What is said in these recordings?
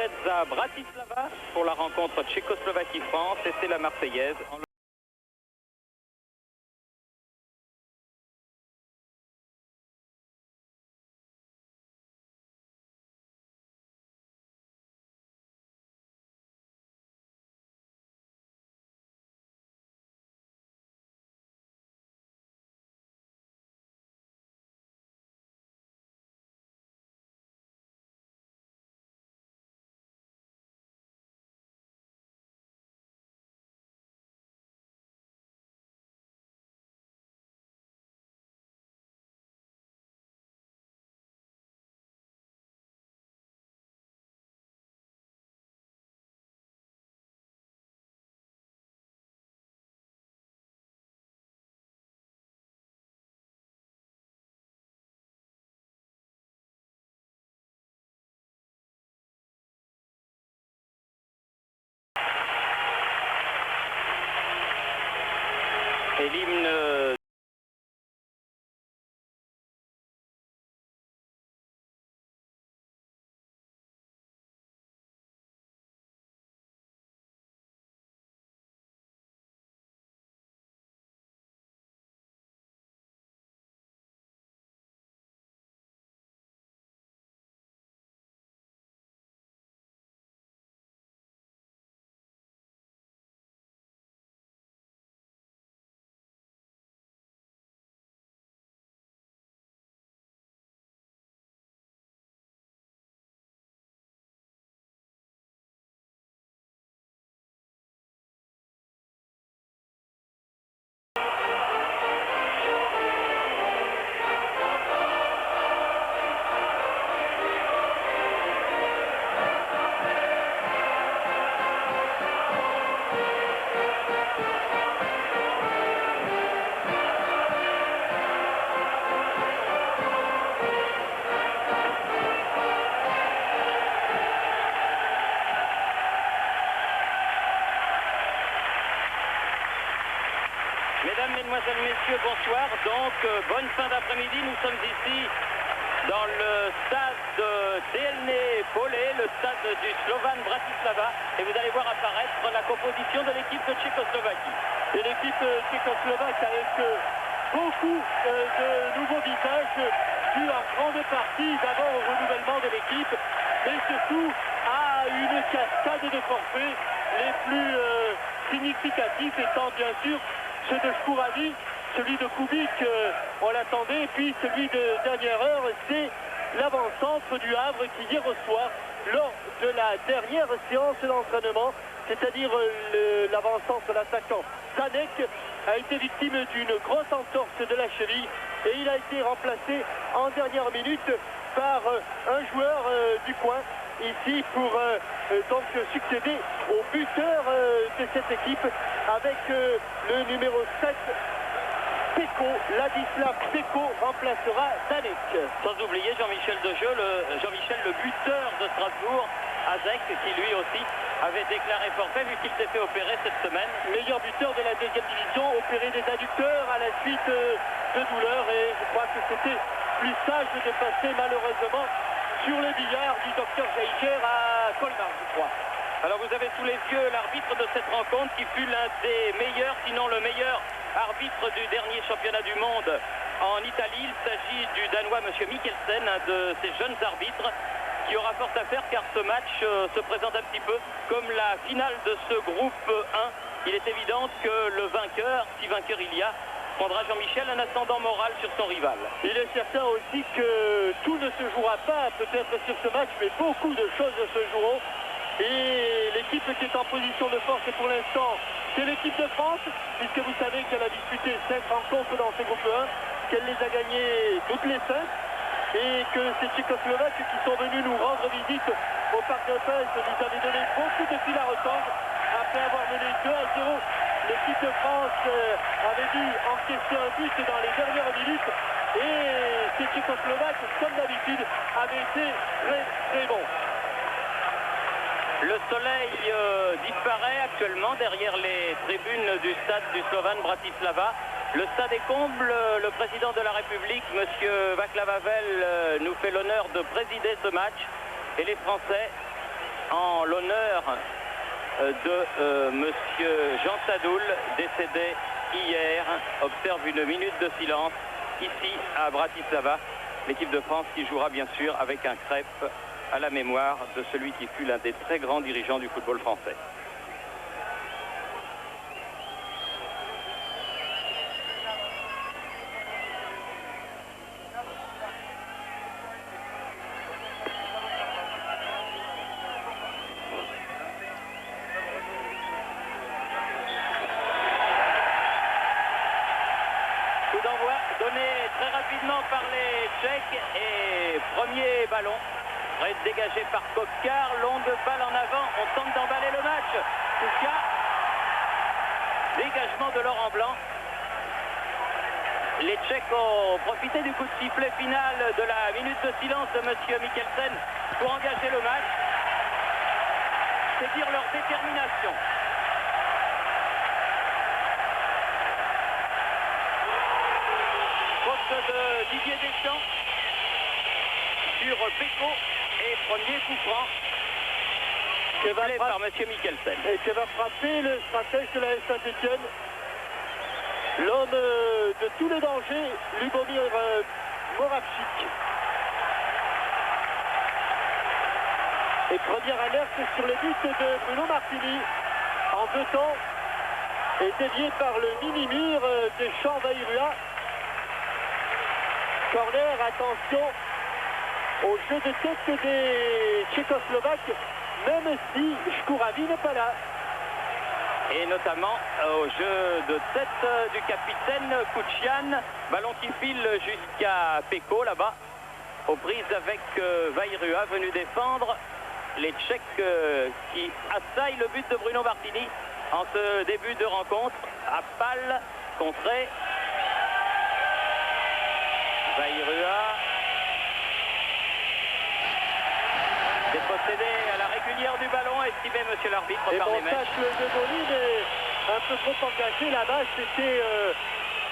êtes à Bratislava pour la rencontre Tchécoslovaquie-France et c'est la Marseillaise. Et l'hymne Mesdames, Mesdemoiselles, Messieurs, bonsoir. Donc, bonne fin d'après-midi. Nous sommes ici dans le stade Delné Polé, le stade du Slovan Bratislava. Et vous allez voir apparaître la composition de l'équipe de Tchécoslovaquie. Et l'équipe tchécoslovaque avec beaucoup de nouveaux visages dû en grande partie d'abord au renouvellement de l'équipe, mais surtout à une cascade de forfaits, les plus significatifs étant bien sûr ceux de Shkourani, celui de Kubik, on l'attendait, et puis celui de dernière heure, c'est l'avant-centre du Havre qui hier au soir, lors de la dernière séance d'entraînement, c'est-à-dire l'avant-centre, l'attaquant Danek, a été victime d'une grosse entorse de la cheville et il a été remplacé en dernière minute par un joueur du coin ici pour donc succéder au buteur de cette équipe avec le numéro 7, Peko. Ladislav Peko remplacera Danek. Sans oublier Jean-Michel Dejeu, le buteur de Strasbourg, Azek, qui lui aussi avait déclaré forfait vu qu'il s'est fait opérer cette semaine. Meilleur buteur de la deuxième division, opéré des adducteurs à la suite de douleurs, et je crois que c'était plus sage de passer malheureusement sur le billard du docteur Geiger à Colmar, je crois. Alors vous avez sous les yeux l'arbitre de cette rencontre qui fut l'un des meilleurs, sinon le meilleur arbitre du dernier championnat du monde en Italie. Il s'agit du Danois M. Mikkelsen, un de ces jeunes arbitres qui aura fort à faire car ce match se présente un petit peu comme la finale de ce groupe 1. Il est évident que le vainqueur, si vainqueur il y a, prendra Jean-Michel un ascendant moral sur son rival. Il est certain aussi que tout ne se jouera pas peut-être sur ce match, mais beaucoup de choses se joueront. Et l'équipe qui est en position de force pour l'instant, c'est l'équipe de France, puisque vous savez qu'elle a disputé 5 rencontres dans ce groupe 1, qu'elle les a gagnées toutes les 5, et que ces Tchécoslovaques qui sont venus nous rendre visite au Parc des Princes nous avaient donné beaucoup de fil à retordre. Après avoir mené 2-0, l'équipe de France avait dû encaisser un but dans les dernières minutes, et ces Tchécoslovaques, comme d'habitude, avaient été très très bons. Le soleil disparaît actuellement derrière les tribunes du stade du Slovan Bratislava. Le stade est comble. Le président de la République, M. Václav Havel, nous fait l'honneur de présider ce match. Et les Français en l'honneur de monsieur Jean Sadoul, décédé hier, observe une minute de silence ici à Bratislava. L'équipe de France qui jouera bien sûr avec un crêpe à la mémoire de celui qui fut l'un des très grands dirigeants du football français. Coup d'envoi donné très rapidement par les Tchèques et premier ballon dégagé par Kokar, longue balle en avant, on tente d'emballer le match. Kokar, dégagement de Laurent Blanc. Les Tchèques ont profité du coup de sifflet final de la minute de silence de monsieur Mikkelsen pour engager le match. C'est dire leur détermination. Faute de Didier Deschamps sur Péco et premier coup franc sifflé par monsieur Mikkelsen. Et qui va frapper le stratège de la Saint-Etienne, l'homme de tous les dangers, Lubomir Moravchik. Et première alerte sur les buts de Bruno Martini en 2 temps et dévié par le mini-mur de Champ-Vairua. Corner, attention au jeu de tête des Tchécoslovaques, même si Shkouravi n'est pas là. Et notamment au jeu de tête du capitaine Kouchian, ballon qui file jusqu'à Péco là-bas, aux prises avec Vairua venu défendre les Tchèques qui assaillent le but de Bruno Martini en ce début de rencontre. À Pâle, contré. Vairua dépossédé à la régulière du ballon, estimé monsieur l'arbitre par les mèches. Et bon tacle de Boli, mais un peu trop engagé là-bas, c'était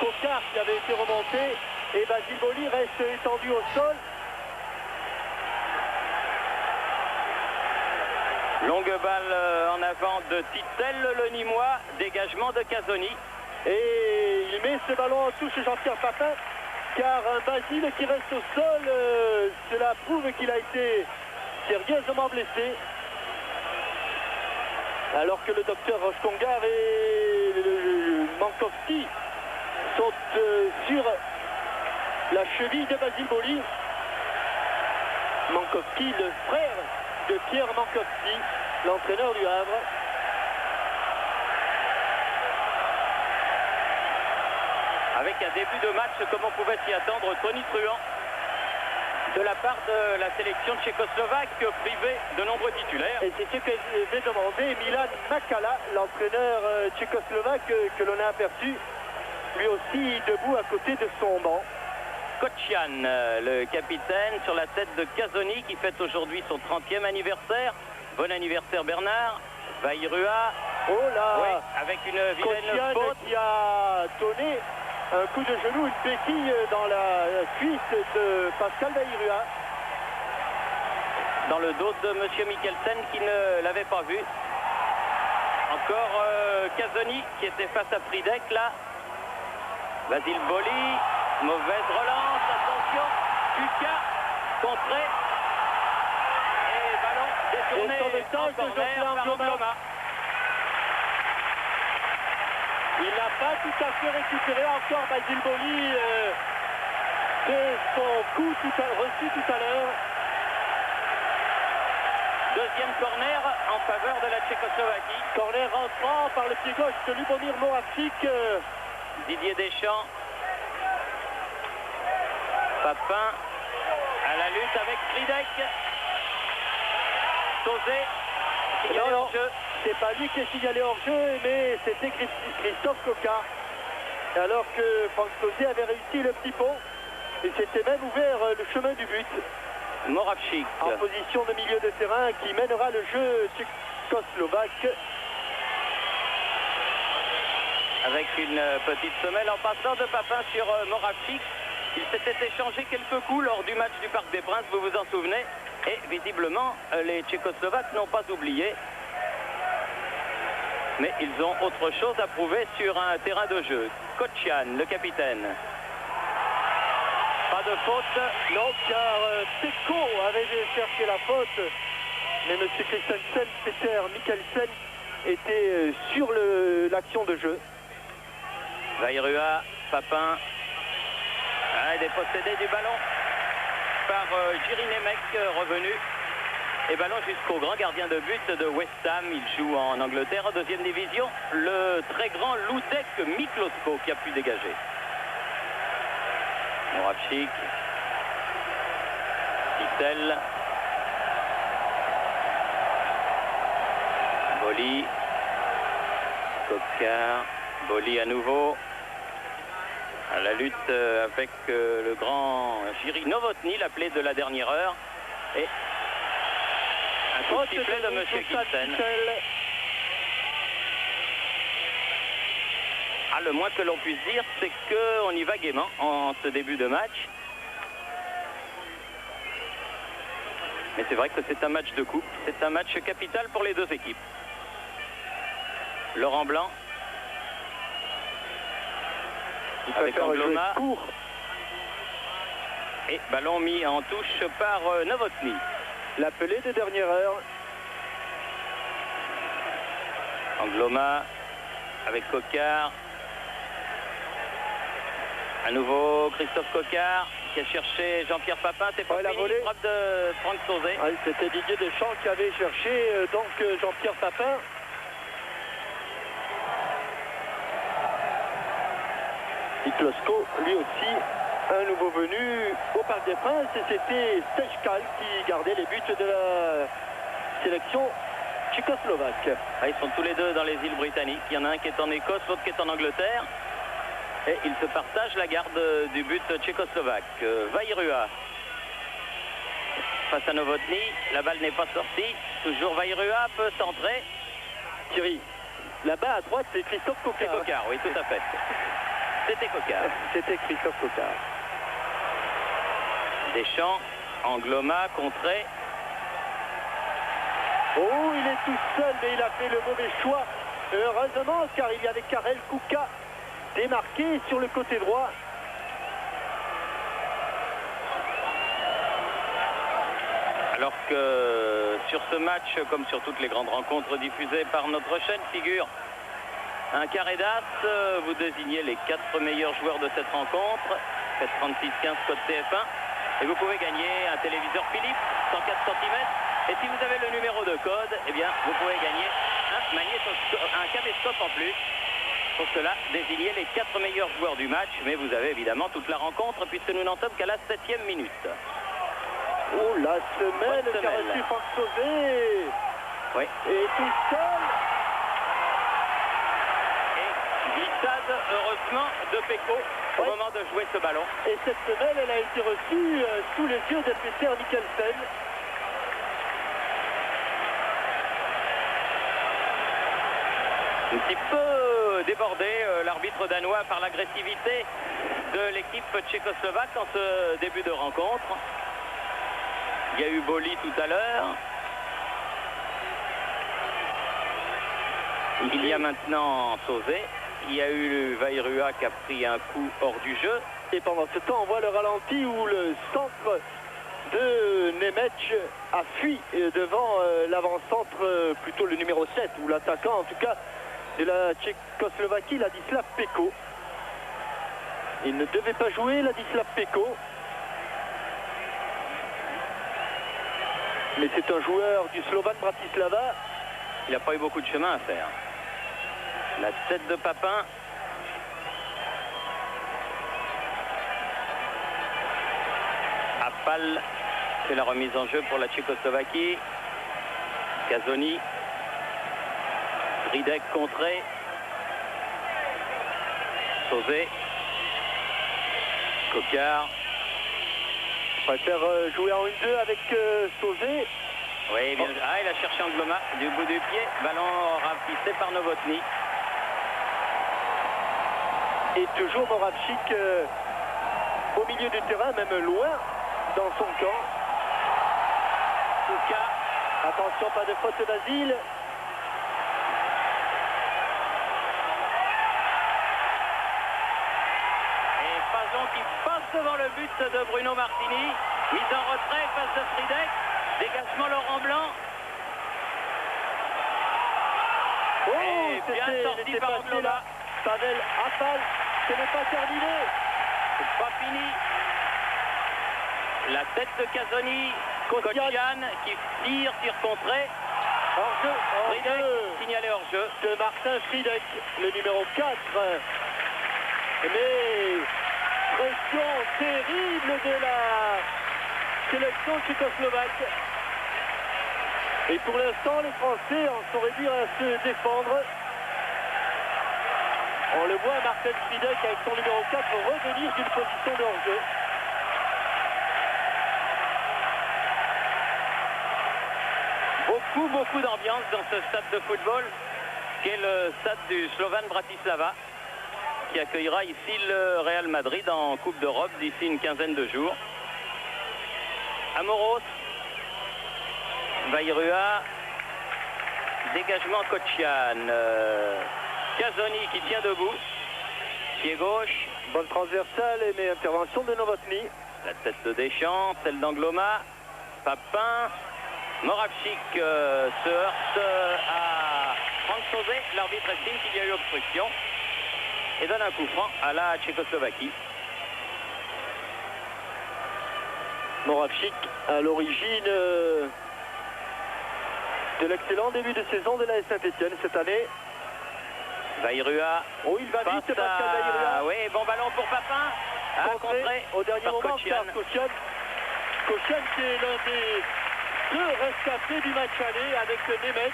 Kokar qui avait été remonté et Basile Boli reste étendu au sol. Longue balle en avant de Tittel, le Nîmois, dégagement de Casoni. Et il met ce ballon en touche Jean-Pierre Papin, car un Basile qui reste au sol, cela prouve qu'il a été sérieusement blessé. Alors que le docteur Roche-Congar et Mankowski sont sur la cheville de Basile Boli. Mankowski, le frère de Pierre Mankowski, l'entraîneur du Havre. Avec un début de match, comme on pouvait s'y attendre, tonitruant de la part de la sélection tchécoslovaque, privée de nombreux titulaires. Et c'est ce que j'ai demandé Milan Makala, l'entraîneur tchécoslovaque que l'on a aperçu, lui aussi debout à côté de son banc. Kouchian, le capitaine, sur la tête de Casoni, qui fête aujourd'hui son 30e anniversaire. Bon anniversaire Bernard. Vairua. Oh là, oui, avec une vilaine faute. Qui a donné un coup de genou, une béquille dans la cuisse de Pascal Vairua. Dans le dos de monsieur Mikkelsen qui ne l'avait pas vu. Encore Casoni qui était face à Fridek là. Basile Boli, mauvaise relance, attention, Lucas, contré. Et ballon détourné en corner par Angloma. Il n'a pas tout à fait récupéré encore Basile Boli de son coup reçu tout à l'heure. Deuxième corner en faveur de la Tchécoslovaquie. Corner rentrant par le pied gauche de Lubomir Moravchik. Didier Deschamps. Papin à la lutte avec Fridek. Sauzé. Non, c'est pas lui qui est signalé hors jeu, mais c'était Christophe Coca. Alors que Franck Sauzé avait réussi le petit pont et s'était même ouvert le chemin du but. Moravchik. En position de milieu de terrain qui mènera le jeu tchécoslovaque. Avec une petite semelle en passant de Papin sur Moravchik. Il s'était échangé quelques coups lors du match du Parc des Princes, vous vous en souvenez. Et visiblement, les Tchécoslovaques n'ont pas oublié. Mais ils ont autre chose à prouver sur un terrain de jeu. Kocian, le capitaine. Pas de faute. Non, car Peko avait cherché la faute. Mais M. Christensen, Peter Mikkelsen, était sur l'action de jeu. Vairua, Papin. Ah, dépossédé du ballon par Jiří Němec, revenu. Et ballon jusqu'au grand gardien de but de West Ham. Il joue en Angleterre en deuxième division. Le très grand Ludek Miklosko qui a pu dégager. Moravchik. Tissel. Boli. Kokar. Boli à nouveau. À la lutte avec le grand Jiří Novotný, l'appelé de la dernière heure. Et un coup de sifflet de M. Kilsen. Ah, le moins que l'on puisse dire, c'est qu'on y va gaiement en ce début de match. Mais c'est vrai que c'est un match de coupe. C'est un match capital pour les deux équipes. Laurent Blanc. Avec Angloma. Et ballon mis en touche par Novotný. L'appelé de dernière heure. Angloma avec Kokar. À nouveau Christophe Kokar qui a cherché Jean-Pierre Papin. C'est pas fini, frappe de Franck Sauzet. Ah, c'était Didier Deschamps qui avait cherché donc Jean-Pierre Papin. Miklosko, lui aussi, un nouveau venu au Parc des Princes, et c'était Stejkal qui gardait les buts de la sélection tchécoslovaque. Ah, ils sont tous les deux dans les îles britanniques. Il y en a un qui est en Écosse, l'autre qui est en Angleterre. Et ils se partagent la garde du but tchécoslovaque. Vairua face à Novotný. La balle n'est pas sortie. Toujours Vairua peut centrer. Thierry, là-bas à droite, c'est Christophe Kokar. C'est Kokar, oui, tout à fait. C'était Kokar. C'était Christophe Kokar. Deschamps, Angloma, contré. Oh, il est tout seul, mais il a fait le mauvais choix. Heureusement, car il y avait Karel Kuka démarqué sur le côté droit. Alors que sur ce match, comme sur toutes les grandes rencontres diffusées par notre chaîne, figure un carré d'as. Vous désignez les 4 meilleurs joueurs de cette rencontre. Faites 36-15 code TF1. Et vous pouvez gagner un téléviseur Philips 104 cm. Et si vous avez le numéro de code, eh bien, vous pouvez gagner un caméscope en plus. Pour cela, désignez les 4 meilleurs joueurs du match. Mais vous avez évidemment toute la rencontre puisque nous n'en sommes qu'à la 7e minute. Oh, la semelle qu'a reçu Franck Sauzet. Oui. Et tout seul. Et glissade, heureusement, de Peko au moment de jouer ce ballon. Et cette semelle, elle a été reçue sous les yeux de Peter Mikkelsen. Un petit peu débordé, l'arbitre danois, par l'agressivité de l'équipe tchécoslovaque en ce début de rencontre. Il y a eu Boli tout à l'heure. Il y a maintenant Sauzet. Il y a eu Vairua qui a pris un coup hors du jeu. Et pendant ce temps, on voit le ralenti où le centre de Němec a fui devant l'avant-centre, plutôt le numéro 7, ou l'attaquant en tout cas de la Tchécoslovaquie, Ladislav Peko. Il ne devait pas jouer, Ladislav Peko. Mais c'est un joueur du Slovan Bratislava. Il n'a pas eu beaucoup de chemin à faire. La tête de Papin. Apal fait la remise en jeu pour la Tchécoslovaquie. Kazoni. Ridek contré. Sauzet. Kokar. Préfère jouer en 1-2 avec Sauzet. Oui, bien. Ah, il a cherché Angloma du bout du pied. Ballon rapissé par Novotný. Et toujours Moravchik au milieu du terrain, même loin dans son camp. Attention, pas de faute d'Asile. Et Pazon qui passe devant le but de Bruno Martini. Mise en retrait face de Fridek. Dégagement Laurent Blanc. Oh, Et bien sorti par Angloma. Pavel Affal, ce n'est pas terminé. C'est pas fini. La tête de Casoni. Kocian qui tire contré. Hors-jeu, Fridek signalé hors-jeu. De Martin Fridek, le numéro 4. Mais pression terrible de la sélection tchécoslovaque. Et pour l'instant, les Français en sont réduits à se défendre. On le voit, Martin Fridek avec son numéro 4 revenir d'une position de hors-jeu. Beaucoup d'ambiance dans ce stade de football qui est le stade du Slovan Bratislava qui accueillera ici le Real Madrid en Coupe d'Europe d'ici une quinzaine de jours. Amoros, Vairua, dégagement Kocian, Casoni qui tient debout, pied gauche. Bonne transversale mais intervention de Novotny. La tête de Deschamps, celle d'Angloma, Papin. Moravchik se heurte à Franck Sauzet. L'arbitre estime qu'il y a eu obstruction et donne un coup franc à la Tchécoslovaquie. Moravchik à l'origine de l'excellent début de saison de la Saint-Etienne cette année. Vairua. Oh, il va vite, Pascal Vairua. Oui, bon ballon pour Papin. Contré au dernier moment par Kocian. Kocian qui est l'un des deux rescapés du match aller avec Nemeth.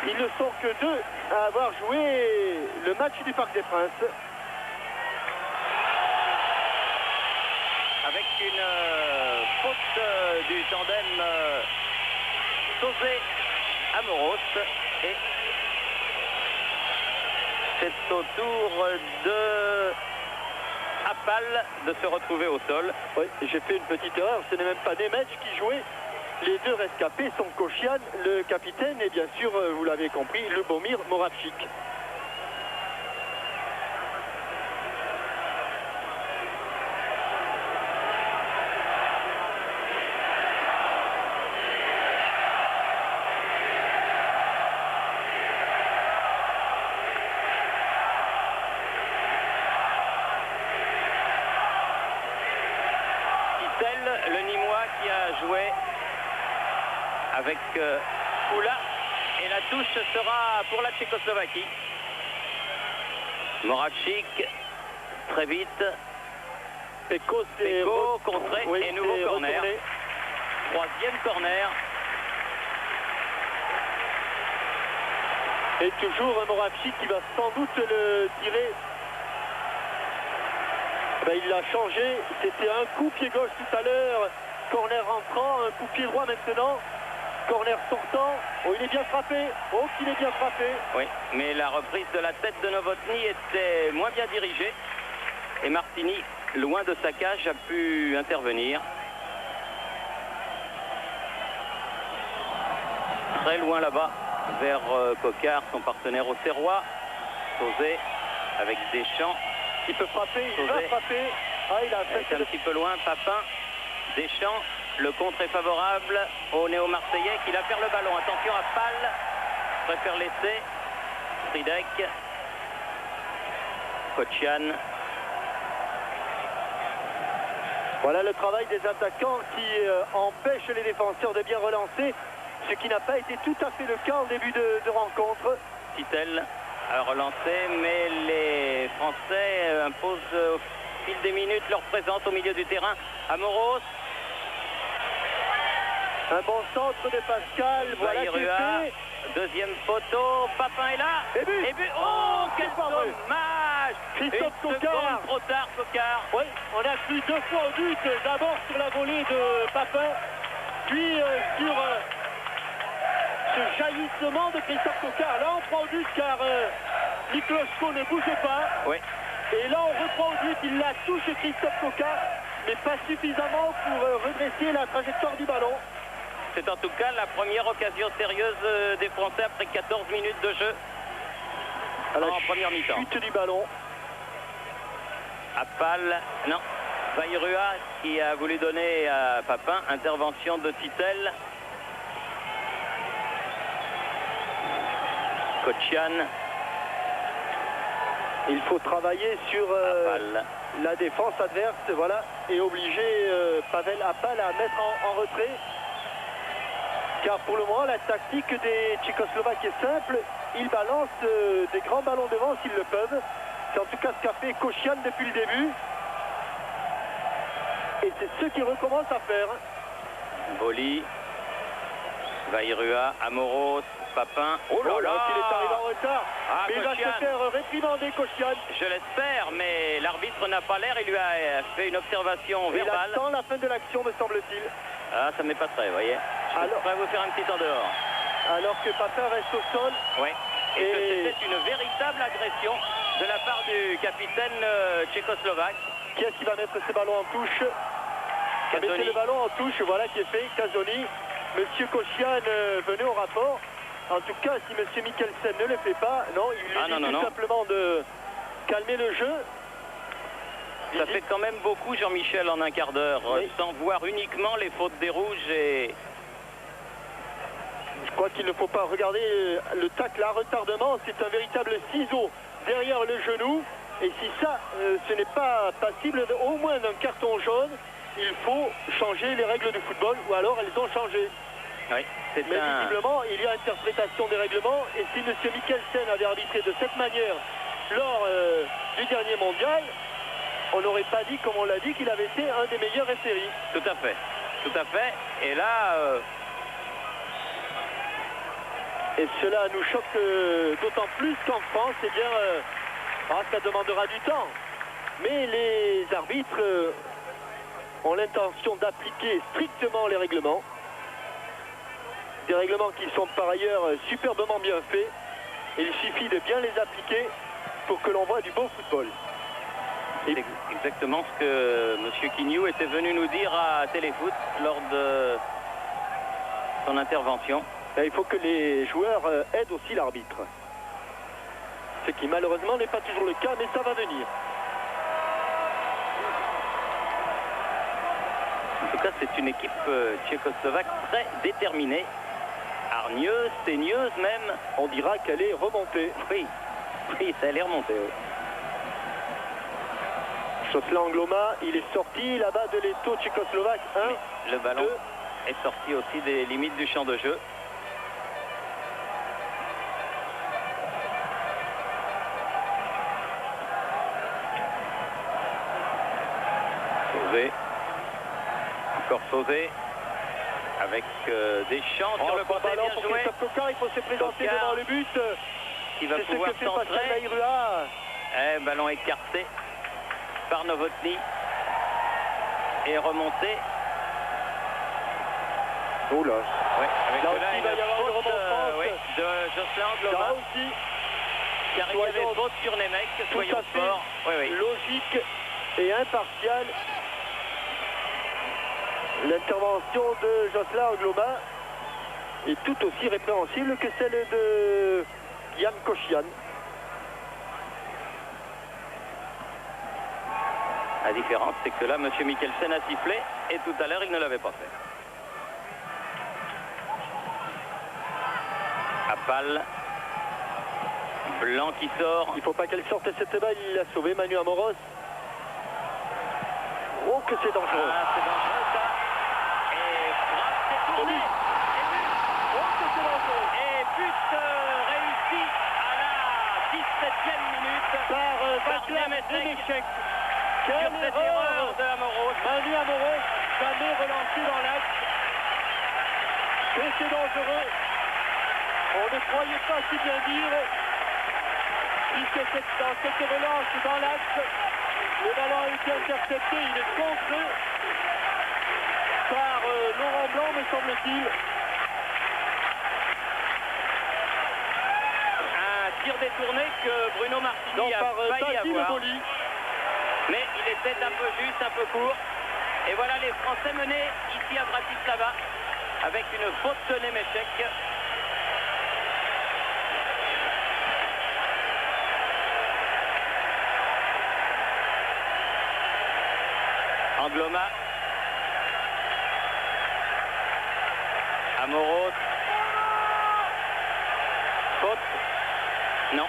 Ils ne sont que deux à avoir joué le match du Parc des Princes. Avec une faute du tandem Sauzet-Amoros. Et c'est au tour de Affal de se retrouver au sol. Oui, j'ai fait une petite erreur, ce n'est même pas Nemeth qui jouait. Les deux rescapés sont Kocian, le capitaine, et bien sûr, vous l'avez compris, Lubomir Moravchik. Le Nîmois qui a joué avec Oula et la touche sera pour la Tchécoslovaquie. Moravchik très vite. Peko contré et nouveau corner. Retourné. Troisième corner. Et toujours Moravchik qui va sans doute le tirer. Ben, il l'a changé, c'était un coup pied gauche tout à l'heure, corner entrant, un coup pied droit maintenant, corner sortant. Oh, il est bien frappé, oh qu'il est bien frappé. Oui, mais la reprise de la tête de Novotny était moins bien dirigée et Martini, loin de sa cage, a pu intervenir. Très loin là-bas, vers Coquart, son partenaire au Serrois. Sauzet avec Deschamps. Il peut frapper, il va frapper. Ah, il a fait un petit peu loin, Papin, Deschamps. Le contre est favorable au Néo-Marseillais qui va faire le ballon. Attention à Fall, préfère laisser. Fridek, Kocian. Voilà le travail des attaquants qui empêchent les défenseurs de bien relancer, ce qui n'a pas été tout à fait le cas en début de rencontre. Titel a relancé, mais les Français imposent au fil des minutes leur présence au milieu du terrain. Amoros. Un bon centre de Pascal. Voilà Vairua. Deuxième photo. Papin est là. Et but. Oh, quel dommage. Christophe Coquart. Trop tard, Coquart. Oui, on a cru deux fois au but. D'abord sur la volée de Papin, puis sur ce jaillissement de Christophe Coquart. Là, on prend au but car Miklosko ne bouge pas. Oui. Et là, on reprend au but. Il la touche Christophe Coquart, mais pas suffisamment pour redresser la trajectoire du ballon. C'est en tout cas la première occasion sérieuse des Français après 14 minutes de jeu en première mi-temps. Chute du ballon. Appal, non. Vairua qui a voulu donner à Papin. Intervention de Titel. Kocian. Il faut travailler sur la défense adverse, voilà, et obliger Pavel Appal à mettre en retrait. Car pour le moment, la tactique des Tchécoslovaques est simple. Ils balancent des grands ballons devant s'ils le peuvent. C'est en tout cas ce qu'a fait Kocian depuis le début. Et c'est ce qu'il recommence à faire. Boli. Vairua, Amoros, Papin. Oh là là, il est arrivé en retard. Ah, mais il va Kocian. se faire réprimander, Kocian. Je l'espère, mais l'arbitre n'a pas l'air. Il lui a fait une observation verbale. Il attend la fin de l'action, me semble-t-il. Ah, ça m'est pas très, vous voyez. Je vais vous faire un petit en dehors. Alors que Papin reste au sol. Oui. Et que c'était une véritable agression de la part du capitaine tchécoslovaque. Qui est-ce qui va mettre ses ballons en touche? Mettez le ballon en touche, voilà qui est fait. Casoni. Monsieur Kocian venait au rapport. En tout cas, si Monsieur Mikkelsen ne le fait pas, non, il lui dit tout simplement de calmer le jeu. Ça fait quand même beaucoup, Jean-Michel, en un quart d'heure, sans voir uniquement les fautes des rouges. Et je crois qu'il ne faut pas regarder le tacle à retardement. C'est un véritable ciseau derrière le genou. Et si ça, ce n'est pas passible au moins d'un carton jaune, il faut changer les règles du football, ou alors elles ont changé. Oui, mais visiblement, il y a interprétation des règlements, et si M. Mikkelsen avait arbitré de cette manière lors du dernier mondial, on n'aurait pas dit, comme on l'a dit, qu'il avait été un des meilleurs référis. Tout à fait, tout à fait. Et là... Et cela nous choque d'autant plus qu'en France, eh bien, ça demandera du temps. Mais les arbitres ont l'intention d'appliquer strictement les règlements. Des règlements qui sont par ailleurs superbement bien faits. Et il suffit de bien les appliquer pour que l'on voit du beau football. C'est exactement ce que M. Quignou était venu nous dire à Téléfoot lors de son intervention. Et il faut que les joueurs aident aussi l'arbitre. Ce qui malheureusement n'est pas toujours le cas, mais ça va venir. En tout cas, c'est une équipe tchécoslovaque très déterminée, hargneuse, saigneuse même. On dira qu'elle est remontée. Oui, oui, ça elle est remontée. Oui. Josselin Angloma, il est sorti là-bas de l'étau tchécoslovaque. Le ballon est sorti aussi des limites du champ de jeu. Sauzé. Encore Sauzé. Avec Deschamps sur le côté, bien joué. Il faut se présenter devant le but. Qui va pouvoir centrer. Ballon écarté par Novotny. Et remonté. Oh là. Oui, avec là là, aussi, il va y avoir une remontance de Josselin Angloma. Là aussi. Car il y avait faute sur Nemec, soyons forts. Oui. Logique et impartial. L'intervention de Josselin Angloma est tout aussi répréhensible que celle de Jan Kocian. La différence, c'est que là, M. Mikkelsen a sifflé et tout à l'heure, il ne l'avait pas fait. Appal. Blanc qui sort. Il ne faut pas qu'elle sorte cette balle, il l'a sauvé, Manu Amoros. Oh, que c'est dangereux. Ah, c'est dangereux ça. Et frappe, c'est tourné. Et but. Oh, que c'est dangereux. Et but réussi à la 17e minute par Nemec. Quelle cette erreur de Amoros. Manu Amoros, jamais relancé dans l'axe. Que c'est dangereux. On ne croyait pas si bien dire. Puisque dans cette relance dans l'axe, le ballon a été intercepté, il est contré par Laurent Blanc, me semble-t-il. Un tir détourné que Bruno Martini a failli avoir. Mais il était un peu juste, un peu court. Et voilà les Français menés ici à Bratislava avec une faute de Nemechek. Angloma. Amoros. Faute. Non.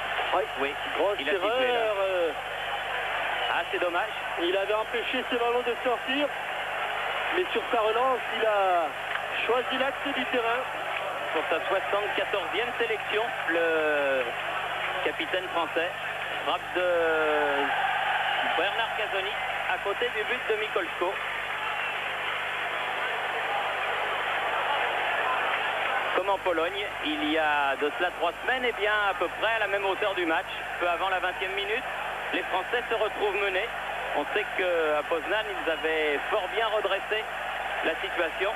Oui. Grosse il a sifflé, erreur. Ah, c'est dommage. Il avait empêché ce ballon de sortir. Mais sur sa relance, il a choisi l'axe du terrain. Pour sa 74e sélection, le capitaine français. Frappe de Bernard Casoni à côté du but de Mikolsko. Comme en Pologne, il y a de cela 3 semaines, et bien à peu près à la même hauteur du match, peu avant la 20e minute, les Français se retrouvent menés. On sait qu'à Poznan, ils avaient fort bien redressé la situation.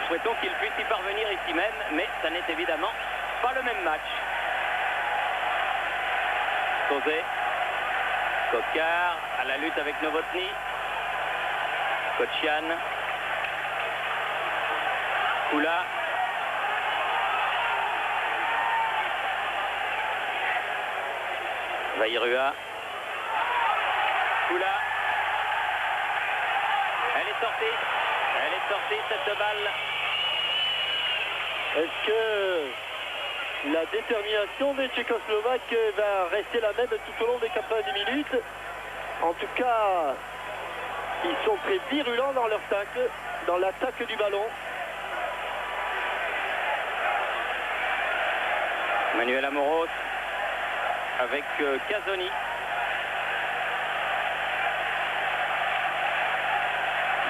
Souhaitons qu'ils puissent y parvenir ici même, mais ça n'est évidemment pas le même match. Sauzé, Kokar à la lutte avec Novotny, Kochian, Kula, Vairua, Kula, elle est sortie cette balle. Est-ce que la détermination des Tchécoslovaques va rester la même tout au long des 90 minutes? En tout cas, ils sont très virulents dans leur tacle, dans l'attaque du ballon. Manuel Amoros avec Casoni.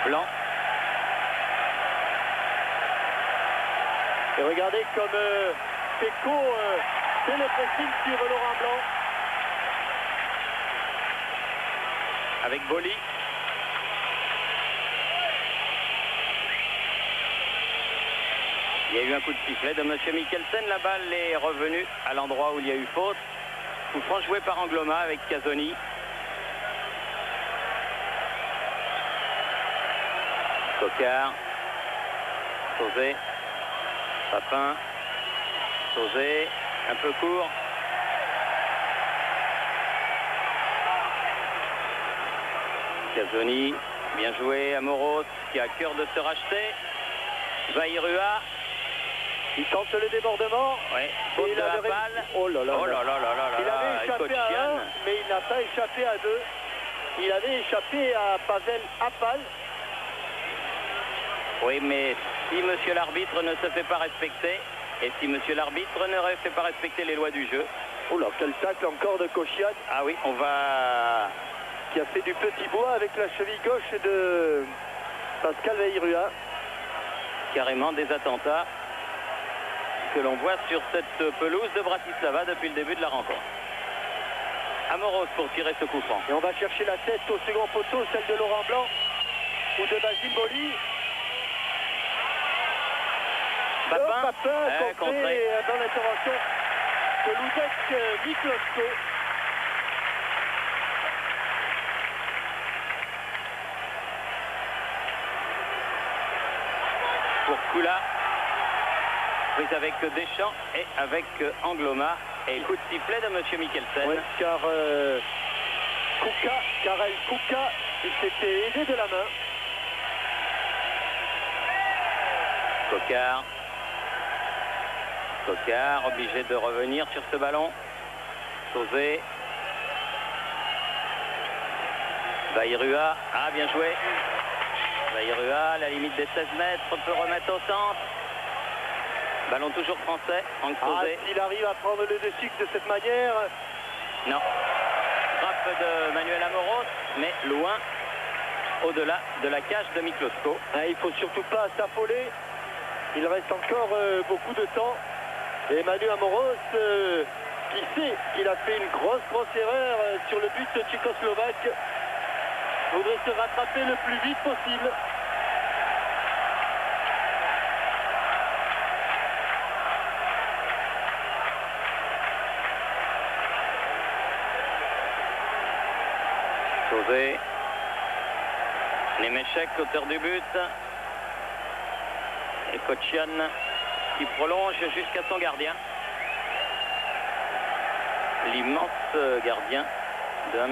Blanc. Et regardez comme Peko fait le pressing sur Laurent Blanc. Avec Boli. Il y a eu un coup de sifflet de M. Mikkelsen. La balle est revenue à l'endroit où il y a eu faute. Coup franc joué par Angloma avec Casoni. Kokar. Sauzé. Papin. Sauzé. Un peu court. Casoni. Bien joué. Amoros qui a cœur de se racheter. Vairua. Il tente le débordement. Oui, faute de la balle. Oh là là. Oh là là là là Il là. avait échappé à 1, mais il n'a pas échappé à 2. Il avait échappé à Pavel Apal. Oui, mais si monsieur l'arbitre ne se fait pas respecter, et si monsieur l'arbitre ne fait pas respecter les lois du jeu. Oh là, quel tacle encore de Kochian. Ah oui, on va... Qui a fait du petit bois avec la cheville gauche de Pascal Vairua. Carrément des attentats que l'on voit sur cette pelouse de Bratislava depuis le début de la rencontre. Amoros pour tirer ce coup franc. Et on va chercher la tête au second poteau, celle de Laurent Blanc ou de Basile Boli. Papin, contré dans l'intervention de Ludek Miklosko. Pour Kula, prise avec Deschamps et avec Angloma. Et coup de sifflet de M. Mikkelsen. Oui, car Karel Kuka, il s'était aidé de la main. Kokar. Kokar, obligé de revenir sur ce ballon. Sauzé. Vairua. Ah, bien joué. Vairua, la limite des 16 mètres, peut remettre au centre. Ballon toujours français. Sauzé. S'il arrive à prendre le dessus de cette manière. Non. Frappe de Manuel Amoros, mais loin, au-delà de la cage de Miklosko. Il ne faut surtout pas s'affoler. Il reste encore beaucoup de temps. Et Manu Amoros, qui sait qu'il a fait une grosse erreur sur le but tchécoslovaque, voudrait se rattraper le plus vite possible. Nemechek, auteur du but. Et Kocian qui prolonge jusqu'à son gardien. L'immense gardien de 1,94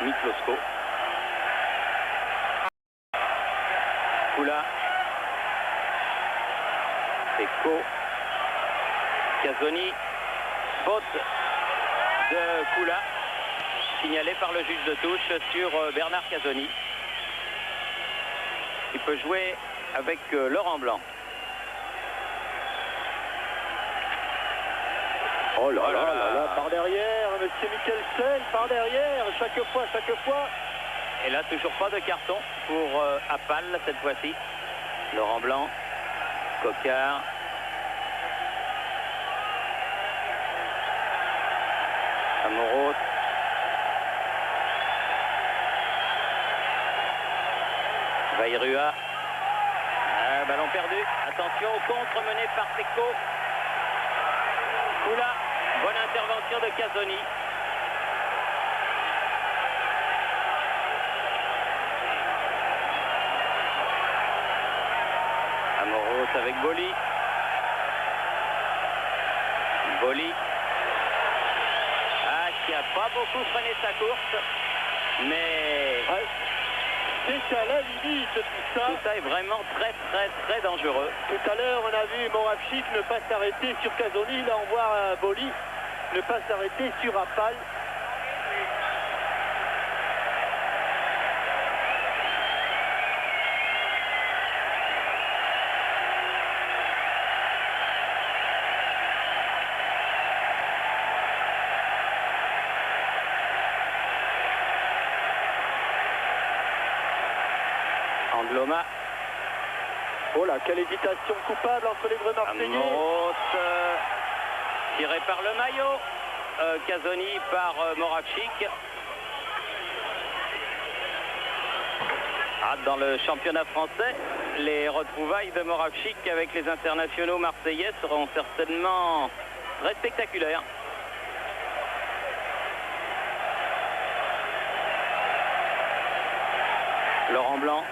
m, Miklosko. Kula. Peko. Casoni. Faute de Kula, signalé par le juge de touche sur Bernard Casoni, qui peut jouer avec Laurent Blanc. Oh là là là là, par derrière, monsieur Mikkelsen, par derrière, chaque fois. Et là, toujours pas de carton pour Appal cette fois-ci. Laurent Blanc, Coquard. Amoros. Vairua. Ballon perdu. Attention au contre mené par Peko. Kula. Bonne intervention de Casoni. Amoros avec Boli. Boli. Qui n'a pas beaucoup freiné sa course, mais c'est à la limite tout ça. Tout ça est vraiment très dangereux. Tout à l'heure, on a vu Moravchik ne pas s'arrêter sur Casoni. Là, on voit Boli ne pas s'arrêter sur Appal. Angloma. Oh là, quelle hésitation coupable entre les deux Marseillais. Amoros, tiré par le maillot. Casoni par Moravchik. Dans le championnat français, les retrouvailles de Moravchik avec les internationaux marseillais seront certainement très spectaculaires. Laurent Blanc.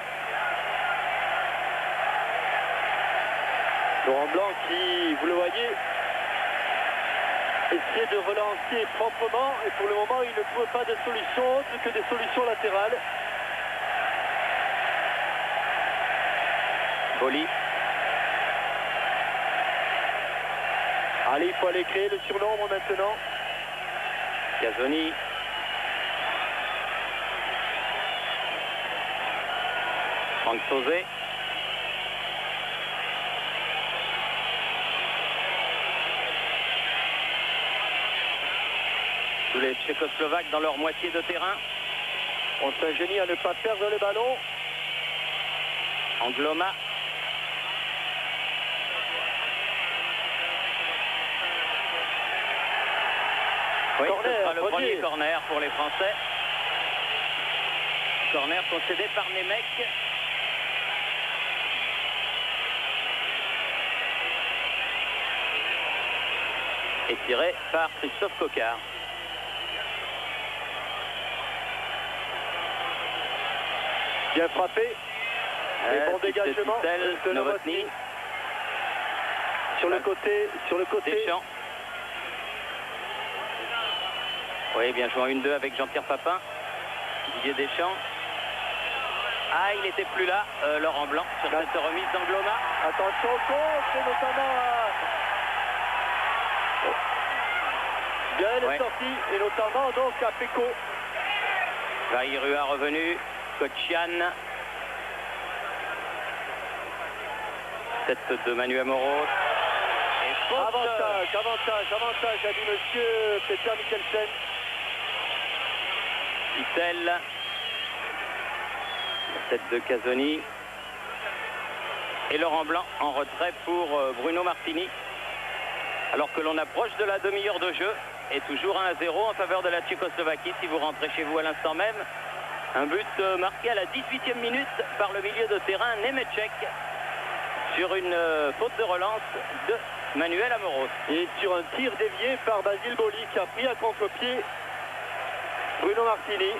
Laurent Blanc qui, vous le voyez, essaie de relancer proprement et pour le moment il ne trouve pas de solution autre que des solutions latérales. Boli. Allez, il faut aller créer le surnombre maintenant. Casoni. Franck Sauzet. Tous les Tchécoslovaques dans leur moitié de terrain. On s'ingénie à ne pas perdre le ballon. Angloma. Oui, corner, ce sera le premier premier corner pour les Français. Corner concédé par Nemec. Et tiré par Christophe Coquard. Bien frappé. Et bon dégagement de Novotny. Sur le côté, Deschamps. Oui, bien joué en 1-2 avec Jean-Pierre Papin. Didier Deschamps. Il n'était plus là, Laurent Blanc, sur cette remise d'Angloma. Attention au contre, notamment à... Bien, elle est sortie, et notamment donc à Peko. Vairua revenu, Kocian. Tête de Manu Amoros. Et faute. Avantage, a dit monsieur Peter Mikkelsen. Itel. Tête de Casoni. Et Laurent Blanc en retrait pour Bruno Martini. Alors que l'on approche de la demi-heure de jeu. Et toujours 1-0 en faveur de la Tchécoslovaquie si vous rentrez chez vous à l'instant même. Un but marqué à la 18e minute par le milieu de terrain Nemeček sur une faute de relance de Manuel Amoros. Et sur un tir dévié par Basile Boli qui a pris à contre-pied Bruno Martini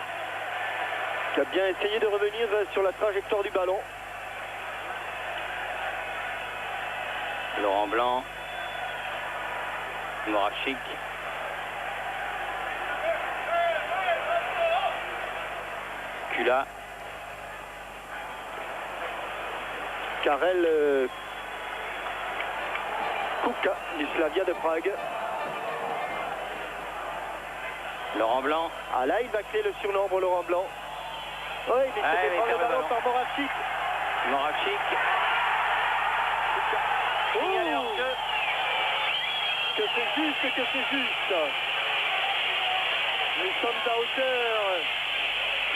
qui a bien essayé de revenir sur la trajectoire du ballon. Laurent Blanc. Moravchik. Kula. Karel Kuka du Slavia de Prague. Laurent Blanc. Ah là, il va créer le surnombre, Laurent Blanc. Oui, il est fait prendre le ballon par Moravchik. Moravchik. Signalé hors jeu. Que c'est juste, que c'est juste. Nous sommes à hauteur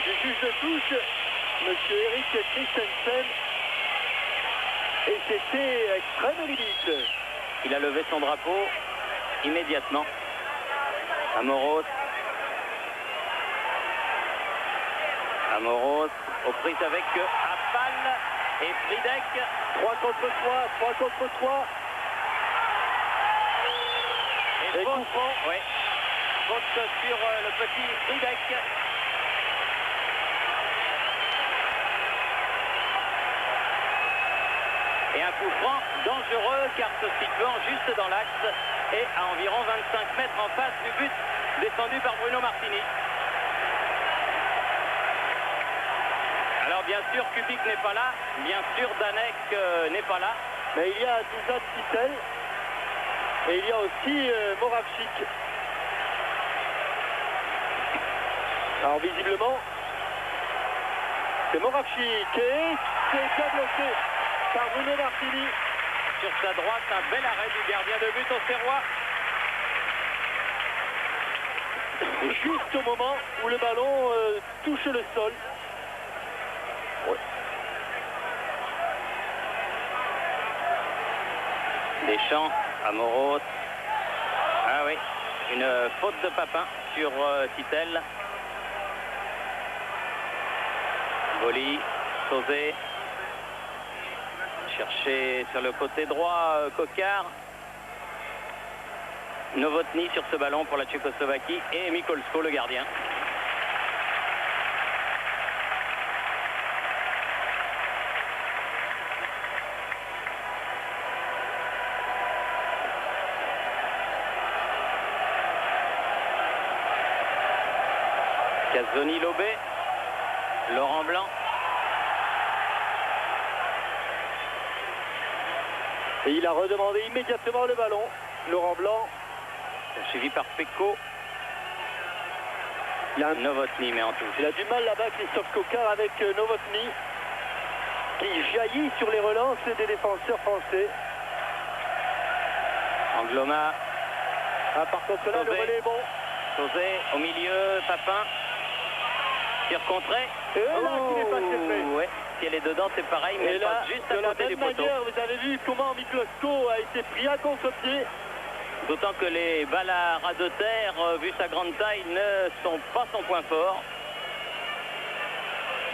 du juge de touche, monsieur Eric Christensen. Et c'était extrême limite. Il a levé son drapeau immédiatement. Amoros. Amoros aux prises avec Afal et Fridek. 3 contre 3, 3 contre 3. Et faute, oui. Faute sur le petit Fridek. Et un coup franc dangereux car se situant juste dans l'axe et à environ 25 mètres en face du but défendu par Bruno Martini. Alors bien sûr Kubik n'est pas là, bien sûr Danek n'est pas là. Mais il y a Dusan Tittel et il y a aussi Moravchik. Alors visiblement c'est Moravchik et c'est bien bloqué par Bruno Martini. Sur sa droite, un bel arrêt du gardien de but au Serrois. Juste au moment où le ballon touche le sol. Ouais. Deschamps, Amoros. Ah oui, une faute de Papin sur Tittel. Boli, Sauzé. Chercher sur le côté droit Kokar. Novotny sur ce ballon pour la Tchécoslovaquie et Mikolsko le gardien. Cazzoni Lobé, Laurent Blanc. Et il a redemandé immédiatement le ballon, Laurent Blanc. Suivi par Pecco. Il y a Novotny mais en touche. Il a du mal là-bas, Christophe Kokar, avec Novotny qui jaillit sur les relances des défenseurs français. Angloma. Ah, par contre là, le relais est bon. Sauzé au milieu, Papin. Tir contré. Et là, qui n'est pas fait. Ouais. Si elle est dedans, c'est pareil, mais elle passe juste à côté du poteau. Vous avez vu comment Mikolsko a été pris à contre-pied. D'autant que les balles à ras de terre, vu sa grande taille, ne sont pas son point fort.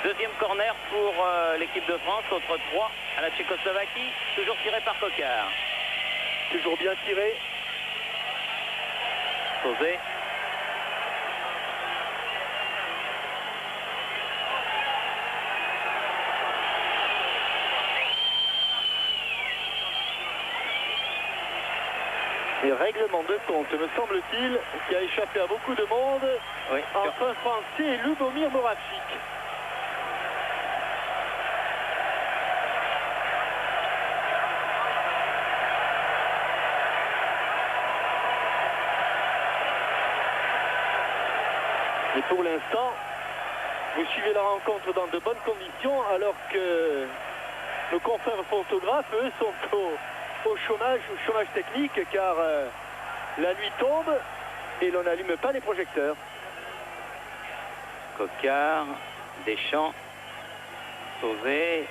Deuxième corner pour l'équipe de France, autre 3 à la Tchécoslovaquie, toujours tiré par Kokar. Toujours bien tiré. Sauzé. Et règlement de compte, me semble-t-il, qui a échappé à beaucoup de monde, oui, entre Français et Lubomir Moravchik. Et pour l'instant, vous suivez la rencontre dans de bonnes conditions, alors que nos confrères photographes, eux, sont au chômage technique, car la nuit tombe et l'on n'allume pas les projecteurs. Kokar, Deschamps, Sauzé,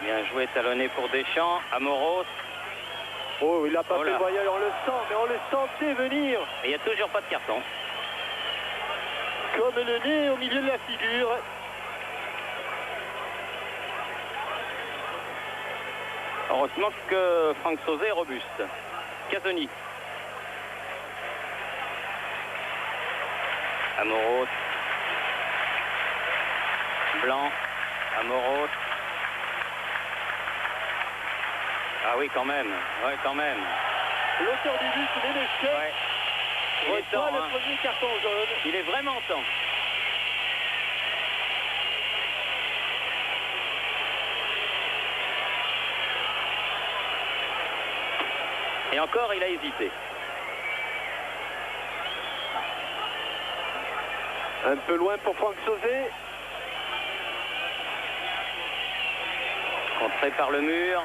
bien joué, talonné pour Deschamps, Amoros. Oh, il n'a pas fait voyage, on le sent, mais on le sentait venir. Et il n'y a toujours pas de carton. Comme le nez au milieu de la figure. Heureusement que Franck Sauzé est robuste. Cazzoni. Amoros. Blanc. Amoros. Ah oui, quand même. Ouais, quand même. L'auteur du but, Ménéchek, Ouais. Il est reçoit temps, le hein. premier carton jaune. Il est vraiment temps. Et encore, il a hésité. Un peu loin pour Franck Sauzet. Contré par le mur.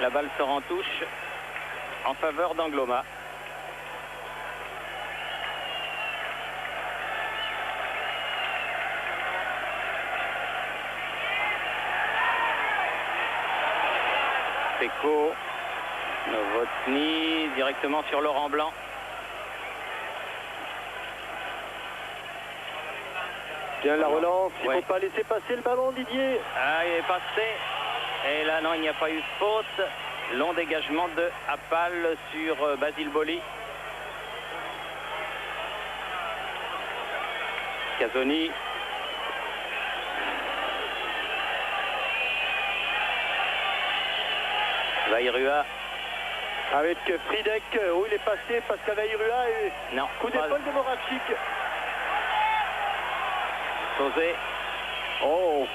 La balle sort en touche en faveur d'Angloma. Peko, Novotny directement sur Laurent Blanc. Bien la relance, il ne Ouais. faut pas laisser passer le ballon, Didier. Ah, il est passé. Et là, non, il n'y a pas eu de faute. Long dégagement de Appal sur Basile Boli. Casoni. Vairua. Avec Fridek, où il est passé, Pascal Vairua et Non. coup d'épaule de Moravchik. Sauzet. Oh.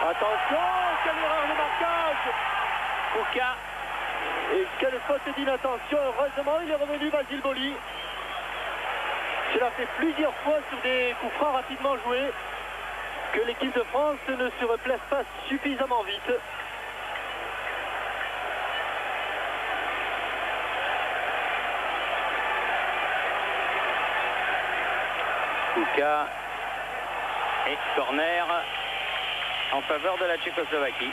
Attention, quelle erreur de marquage. Kouka. Et quelle faute d'inattention. Heureusement, il est revenu Basile Boli. Cela fait plusieurs fois sur des coups francs rapidement joués que l'équipe de France ne se replace pas suffisamment vite. Kouka. Et corner en faveur de la Tchécoslovaquie.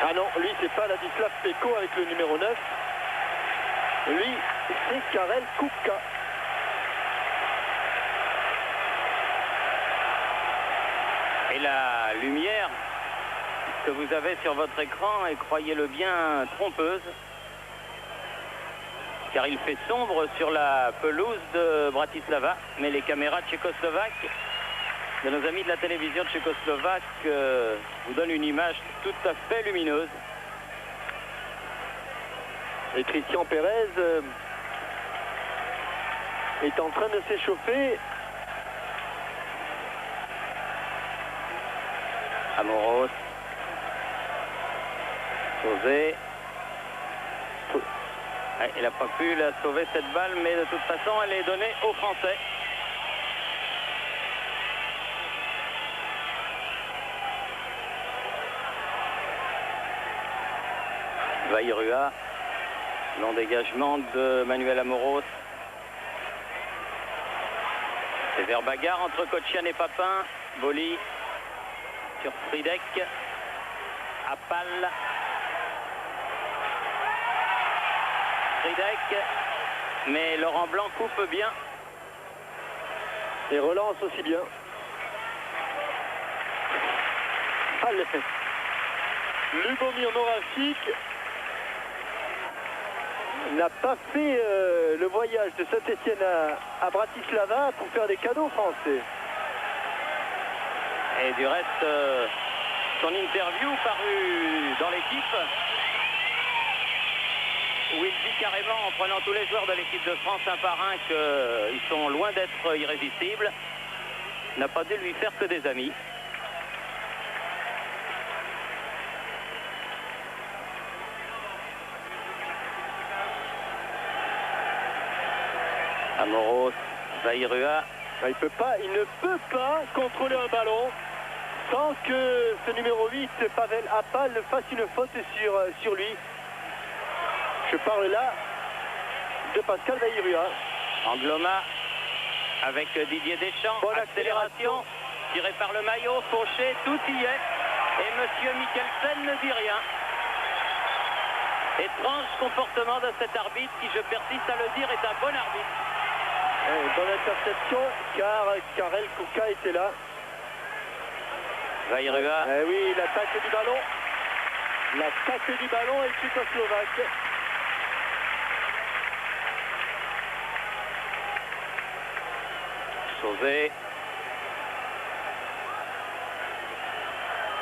Ah non, lui c'est pas Ladislav Peko avec le numéro 9. Lui c'est Karel Kouka. Et la lumière que vous avez sur votre écran est, croyez-le bien, trompeuse. Car il fait sombre sur la pelouse de Bratislava. Mais les caméras tchécoslovaques de nos amis de la télévision tchécoslovaque vous donnent une image tout à fait lumineuse. Et Christian Pérez est en train de s'échauffer. Amoros. Sauzet. Ouais, il n'a pas pu la sauver cette balle, mais de toute façon, elle est donnée aux Français. Vairua. Long dégagement de Manuel Amoros. C'est vers bagarre entre Kotchian et Papin. Boli sur Fridek. Appal. Fridek. Mais Laurent Blanc coupe bien. Et relance aussi bien. Allez. Lubomir Moravchik n'a pas fait le voyage de Saint-Etienne à Bratislava pour faire des cadeaux français. Et du reste, son interview parue dans l'équipe, où il dit carrément, en prenant tous les joueurs de l'équipe de France un par un, qu'ils sont loin d'être irrésistibles, n'a pas dû lui faire que des amis. Amoros, Vairua. Il ne peut pas contrôler un ballon sans que ce numéro 8, Pavel Appal, fasse une faute sur lui. Je parle là de Pascal Vairua. Angloma avec Didier Deschamps. Bonne accélération tirée par le maillot, fauché, tout y est. Et Monsieur Mikkelsen ne dit rien. Étrange comportement de cet arbitre qui, je persiste à le dire, est un bon arbitre. Bonne interception car Karel Kouka était là. Vairua. Oui, l'attaque du ballon. L'attaque du ballon est tchécoslovaque. Sauzet.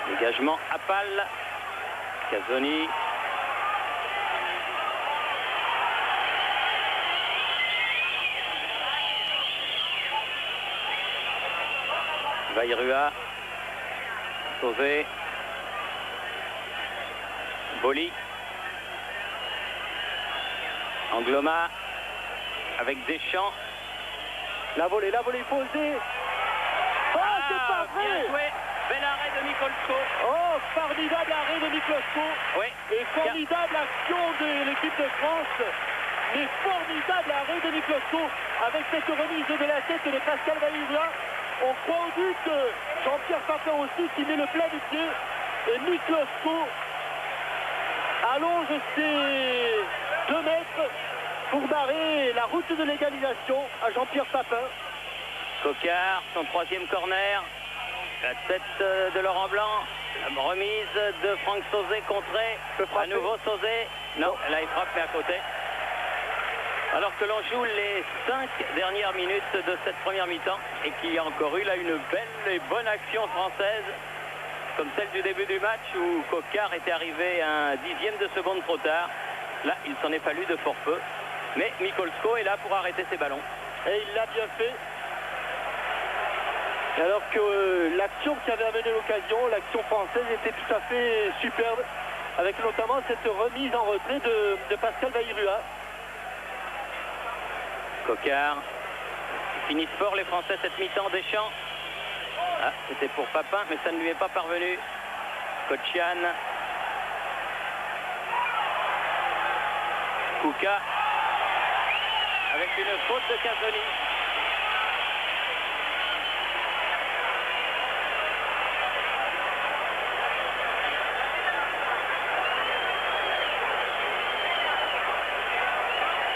Dégagement à Pal. Casoni. Vairua. Sauzet. Boli. Angloma avec Deschamps. La volée posée. Oh, c'est pas vrai! Bien joué. Bel arrêt de Mikolsko. Oh, formidable arrêt de Mikolsko. Oui. Et formidable action de l'équipe de France. Mais formidable arrêt de Mikolsko avec cette remise de la tête de Pascal Vairua. On croit au but de Jean-Pierre Papin aussi qui met le plat du pied. Et Mikolsko allonge ses 2 mètres pour barrer la route de l'égalisation à Jean-Pierre Papin. Coquard, son 3e corner. La tête de Laurent Blanc. La remise de Franck Sauzet contrée. À nouveau Sauzet. Non, là il frappe mais à côté. Alors que l'on joue les 5 dernières minutes de cette première mi-temps et qu'il y a encore eu là une belle et bonne action française comme celle du début du match où Coquard était arrivé un 10e de seconde trop tard. Là, il s'en est fallu de fort peu. Mais Mikolsko est là pour arrêter ses ballons. Et il l'a bien fait. Alors que l'action qui avait amené l'occasion, l'action française, était tout à fait superbe. Avec notamment cette remise en retrait de Pascal Vairua. Coquard. Ils finissent fort les Français cette mi-temps. Deschamps. Ah, c'était pour Papin, mais ça ne lui est pas parvenu. Kotchian. Kouka. Avec une faute de Casoni.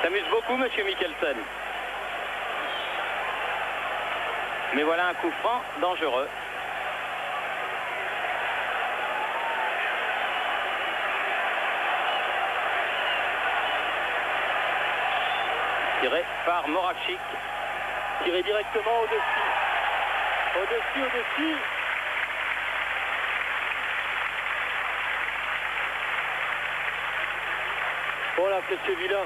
S'amuse beaucoup, monsieur Mikkelsen. Mais voilà un coup franc dangereux. Tiré par Moravchik. Tiré directement au-dessus. Au-dessus. Oh là, c'est vilain.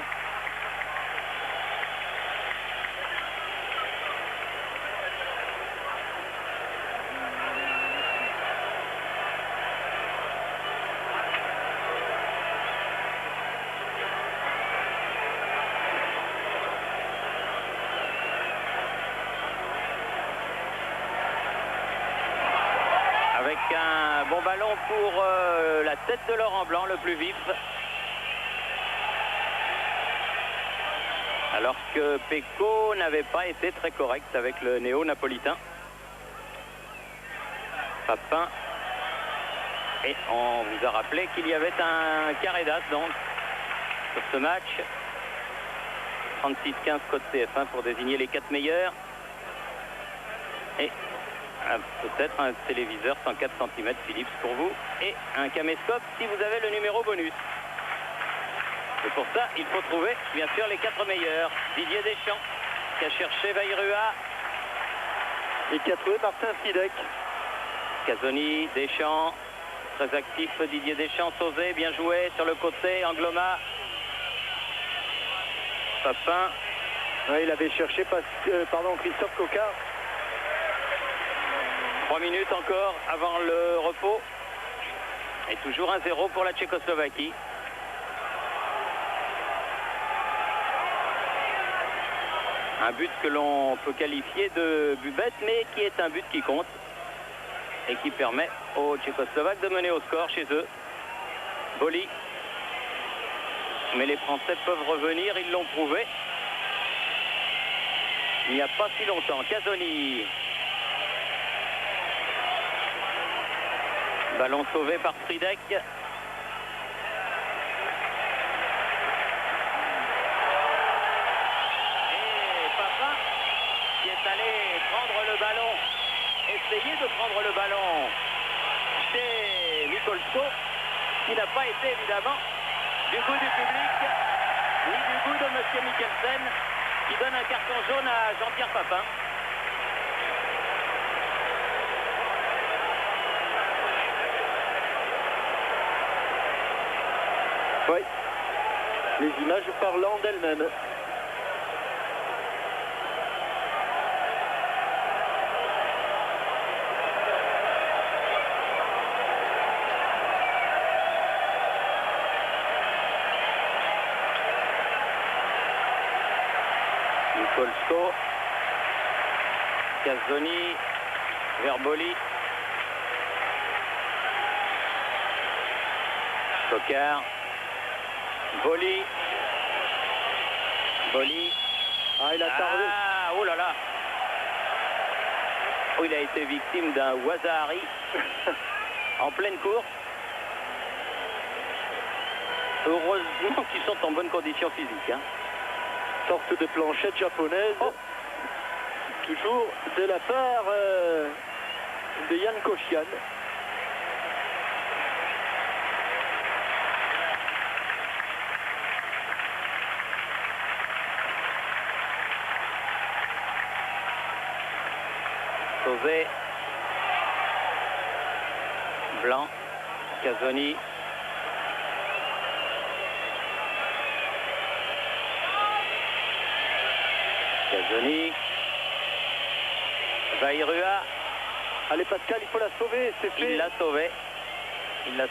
Avec un bon ballon pour la tête de Laurent Blanc, le plus vif. Alors que Pecco n'avait pas été très correct avec le néo-napolitain. Papin. Et on vous a rappelé qu'il y avait un carré d'as donc sur ce match. 36-15 code TF1 pour désigner les 4 meilleurs. Et peut-être un téléviseur 104 cm Philips pour vous. Et un caméscope si vous avez le numéro bonus. Et pour ça, il faut trouver, bien sûr, les 4 meilleurs. Didier Deschamps, qui a cherché Vairua. Et qui a trouvé Martin Fridek. Casoni, Deschamps, très actif Didier Deschamps. Sauzet, bien joué sur le côté. Angloma. Papin. Ouais, il avait cherché Christophe Coquard. 3 minutes encore avant le repos. Et toujours 1-0 pour la Tchécoslovaquie. Un but que l'on peut qualifier de but bête, mais qui est un but qui compte. Et qui permet aux Tchécoslovaques de mener au score chez eux. Boli. Mais les Français peuvent revenir, ils l'ont prouvé. Il n'y a pas si longtemps. Casoni. Ballon sauvé par Fridek. Et Papin qui est allé prendre le ballon, essayer de prendre le ballon chez Mikolsko, qui n'a pas été évidemment du goût du public, ni du goût de M. Mikkelsen, qui donne un carton jaune à Jean-Pierre Papin. Oui, les images parlant d'elles-mêmes. Nicolsco, Cazzoni, Verboli, Coquard, Boli. Ah, il a tardé. Ah, oh là là. Oh, il a été victime d'un Wazahari en pleine course. Heureusement qu'ils sont en bonne condition physique. Hein. Sorte de planchette japonaise. Oh. Toujours de la part de Jan Kocian. Sauvé, Blanc, Cazzoni, Vairua. Allez Pascal, il faut la sauver, c'est fait. Il l'a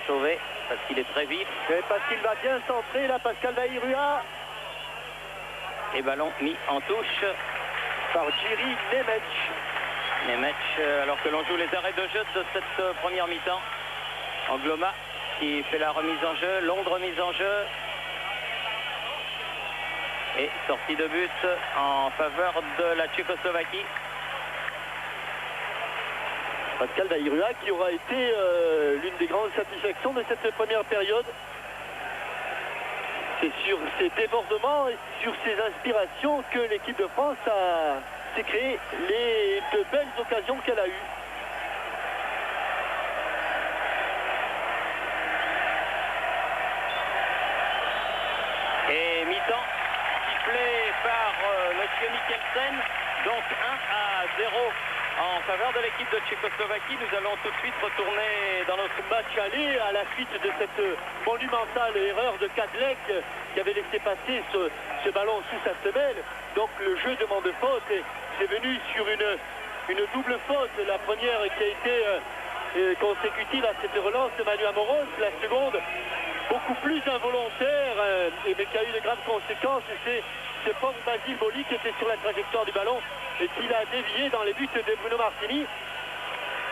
sauvé parce qu'il est très vif. Et parce qu'il va bien centrer là, Pascal Vairua. Et ballon mis en touche par Jiri Nemec, alors que l'on joue les arrêts de jeu de cette première mi-temps. Angloma qui fait la remise en jeu, longue remise en jeu. Et sortie de but en faveur de la Tchécoslovaquie. Pascal Vairua qui aura été l'une des grandes satisfactions de cette première période. C'est sur ses débordements et sur ses inspirations que l'équipe de France s'est créé de belles occasions qu'elle a eues. Et mi-temps sifflé par monsieur Mikkelsen, donc 1-0 en faveur de l'équipe de Tchécoslovaquie. Nous allons tout de suite retourner dans notre match aller à la suite de cette monumentale erreur de Kadlec qui avait laissé passer ce ballon sous sa semelle. Donc le jeu demande faute et c'est venu sur une double faute. La première qui a été consécutive à cette relance de Manu Amoros, la seconde beaucoup plus involontaire mais qui a eu de graves conséquences. C'est ce pauvre Basile Boli qui était sur la trajectoire du ballon et qui l'a dévié dans les buts de Bruno Martini.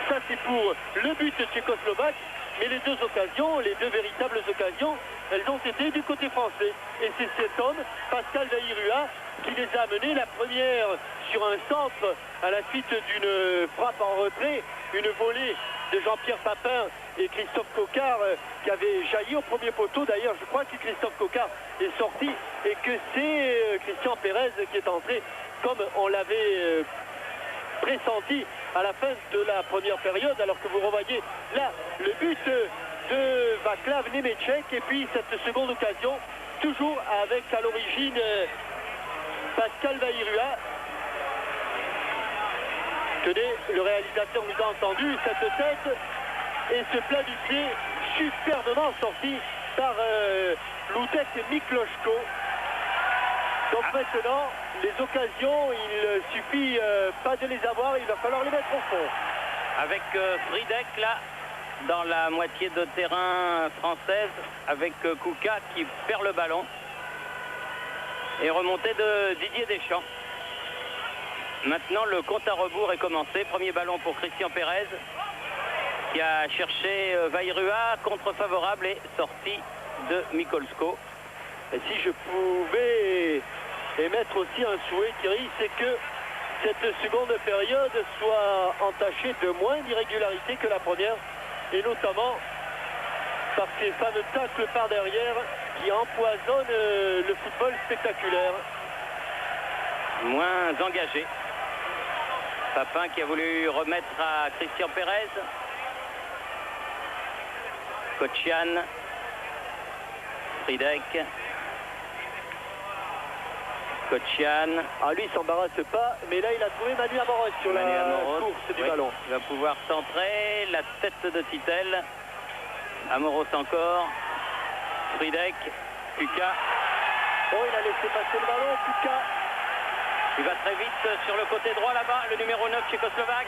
Ça c'est pour le but tchécoslovaque, mais les deux occasions, les deux véritables occasions, elles ont été du côté français. Et c'est cet homme, Pascal Vairua, qui les a amenés. La première sur un centre à la suite d'une frappe en retrait, une volée de Jean-Pierre Papin et Christophe Coquard qui avait jailli au premier poteau. D'ailleurs, je crois que Christophe Coquard est sorti et que c'est Christian Pérez qui est entré comme on l'avait pressenti à la fin de la première période, alors que vous revoyez là le but de Vaclav Nemeček et puis cette seconde occasion toujours avec à l'origine Pascal Vairua. Tenez, le réalisateur nous a entendu, cette tête et ce plat du pied superbement sorti par Ludek Mikloško. Donc maintenant, les occasions, il suffit pas de les avoir, il va falloir les mettre au fond. Avec Fridek là, dans la moitié de terrain française, avec Kouka qui perd le ballon. Et remontée de Didier Deschamps. Maintenant, le compte à rebours est commencé. Premier ballon pour Christian Pérez, qui a cherché Vairua, contre favorable et sortie de Mikolsko. Et si je pouvais émettre aussi un souhait, Thierry, c'est que cette seconde période soit entachée de moins d'irrégularités que la première, et notamment par ces fameux tacles par derrière qui empoisonnent le football spectaculaire. Moins engagé. Papin qui a voulu remettre à Christian Pérez. Kocian. Fridek. Kocian. Ah, lui, il s'embarrasse pas, mais là, il a trouvé Manu Amoros sur la course du ballon. Il va pouvoir centrer. La tête de Titel. Amoros encore. Fridek, Puka. Oh, il a laissé passer le ballon, Puka. Il va très vite sur le côté droit là-bas, le numéro 9 tchécoslovaque.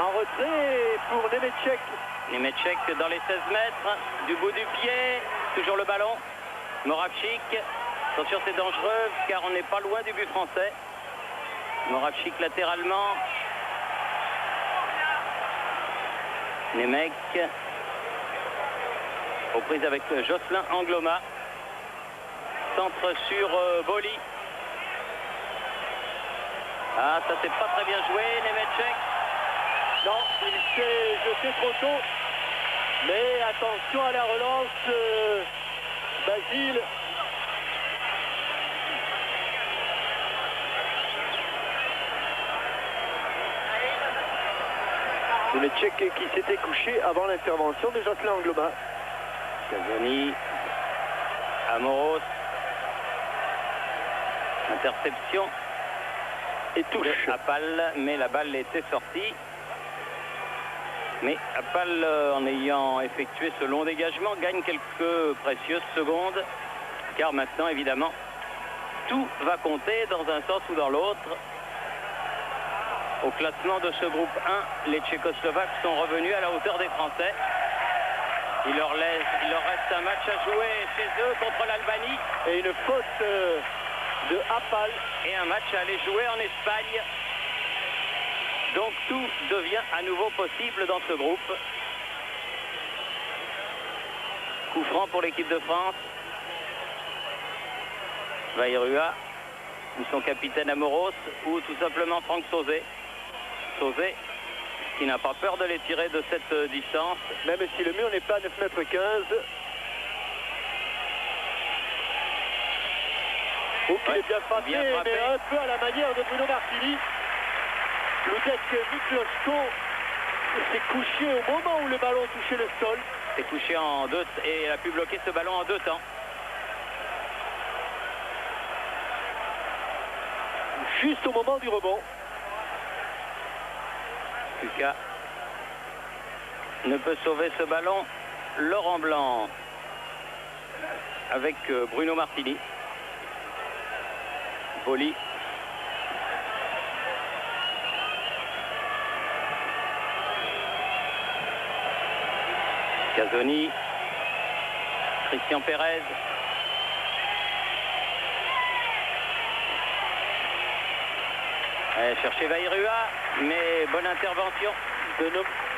En retrait pour Nemeček. Nemeček dans les 16 mètres, du bout du pied, toujours le ballon. Moravchik, attention c'est dangereux car on n'est pas loin du but français. Moravchik latéralement. Nemec, aux prises avec Jocelyn Angloma. Centre sur Boli. Ah, ça c'est pas très bien joué, Nemeček. Non, il s'est jeté trop tôt. Mais attention à la relance, Basile. Nemeček qui s'était couché avant l'intervention de Jocelyn Angloma. Casoni, Amoros. Interception. Et touche. Appal, mais la balle était sortie. Mais Appal, en ayant effectué ce long dégagement, gagne quelques précieuses secondes. Car maintenant, évidemment, tout va compter dans un sens ou dans l'autre. Au classement de ce groupe 1, les Tchécoslovaques sont revenus à la hauteur des Français. Il leur reste un match à jouer chez eux contre l'Albanie. Et une faute de Appal. Et un match à aller jouer en Espagne. Donc tout devient à nouveau possible dans ce groupe. Coup franc pour l'équipe de France. Vairua, ou son capitaine Amoros, ou tout simplement Franck Sauzet. Sauzet, qui n'a pas peur de les tirer de cette distance. Même si le mur n'est pas à 9,15 m. Oh, il est bien frappé, mais un peu à la manière de Bruno Martini. Ludek Miklosko s'est couché au moment où le ballon touchait le sol. S'est couché en deux et a pu bloquer ce ballon en 2 temps. Juste au moment du rebond. Puka ne peut sauver ce ballon. Laurent Blanc avec Bruno Martini. Boli. Casoni. Christian Pérez. Chercher Vairua, mais bonne intervention de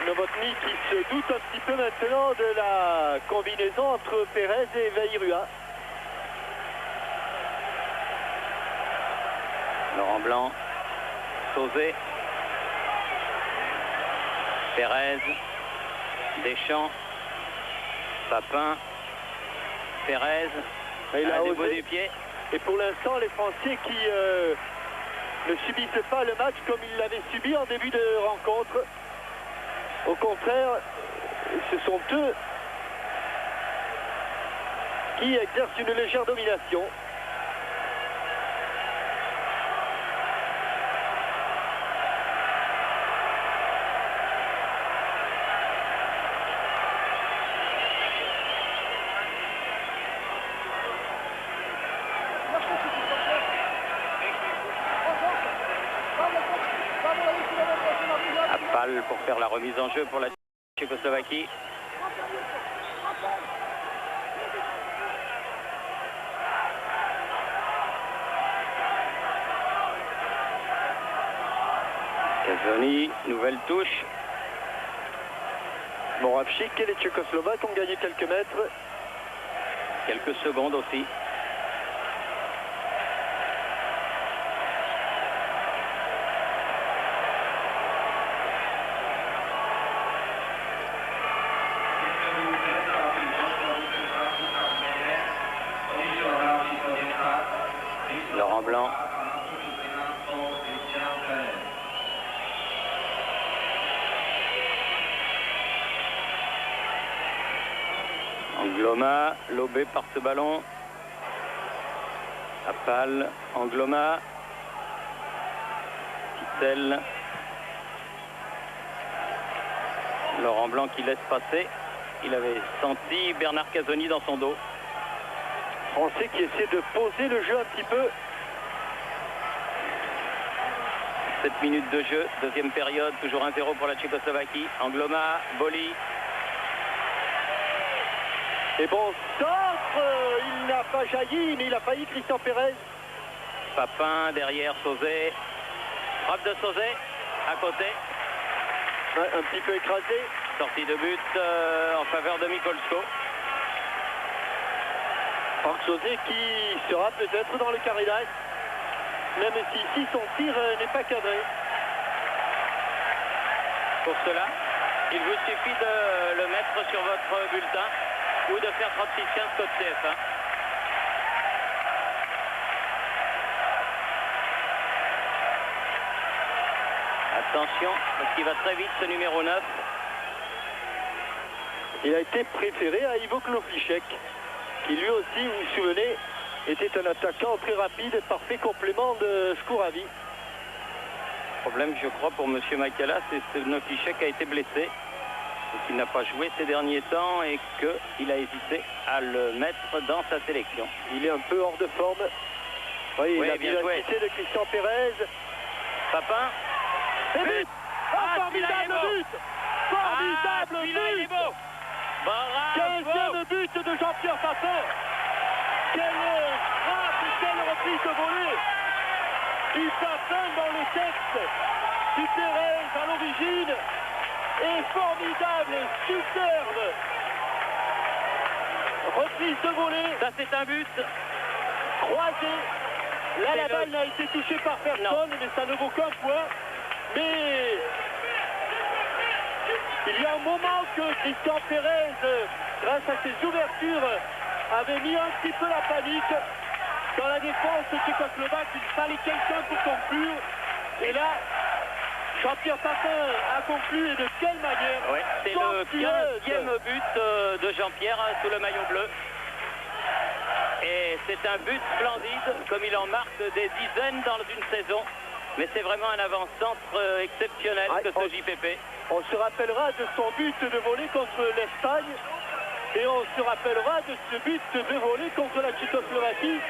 Novotny qui se doute un petit peu maintenant de la combinaison entre Pérez et Vairua. Laurent Blanc, Sauzet, Pérez, Deschamps, Papin, Pérez, il a des osé. Du pied. Et pour l'instant, les Français qui ne subissent pas le match comme ils l'avaient subi en début de rencontre. Au contraire, ce sont eux qui exercent une légère domination. Appal pour faire la remise en jeu pour la Tchécoslovaquie. Casoni, nouvelle touche. Moravchik et les Tchécoslovaques ont gagné quelques mètres. Quelques secondes aussi. Laurent Blanc. Angloma, lobé par ce ballon. Appal, Angloma. Tittel. Laurent Blanc qui laisse passer. Il avait senti Bernard Casoni dans son dos. Français qui essaie de poser le jeu un petit peu. 7 minutes de jeu, deuxième période, toujours 1-0 pour la Tchécoslovaquie. Angloma, Boli. Et bon centre, il n'a pas jailli, mais il a failli Christian Pérez. Papin derrière Sauzet. Frappe de Sauzet, à côté. Ouais, un petit peu écrasé. Sortie de but en faveur de Mikolsko. Franck Sauzet qui sera peut-être dans le carré d'as, même si ici son tir n'est pas cadré. Pour cela, il vous suffit de le mettre sur votre bulletin ou de faire 3615 code CF1. Attention, parce qu'il va très vite ce numéro 9. Il a été préféré à Ivo Kloflichek, qui lui aussi, vous vous souvenez, était un attaquant très rapide, parfait complément de Skouravi. Problème, je crois, pour M. Makala, c'est que Kloflichek a été blessé. Il n'a pas joué ces derniers temps et qu'il a hésité à le mettre dans sa sélection. Il est un peu hors de forme. Oui, il a bien joué de Christian Pérez. Papin. Et but. Formidable but. Formidable but. Bravo. 15e but de Jean-Pierre Papin. Quelle frappe et quelle reprise de volée du Papin dans le texte du Pérez à l'origine. Et formidable, superbe reprise de volée. Ça, c'est un but croisé. Là, la balle n'a été touchée par personne, mais ça ne vaut qu'un point. Mais il y a un moment que Christian Pérez, grâce à ses ouvertures, avait mis un petit peu la panique dans la défense tchécoslovaque. Il fallait quelqu'un pour conclure. Et là, Jean-Pierre Papin a conclu, et de quelle manière. Ouais, c'est le 15e but de Jean-Pierre sous le maillot bleu. Et c'est un but splendide, comme il en marque des dizaines dans une saison. Mais c'est vraiment un avant-centre exceptionnel que ce JPP. On se rappellera de son but de volée contre l'Espagne. Et on se rappellera de ce but de volée contre la Tchécoslovaquie.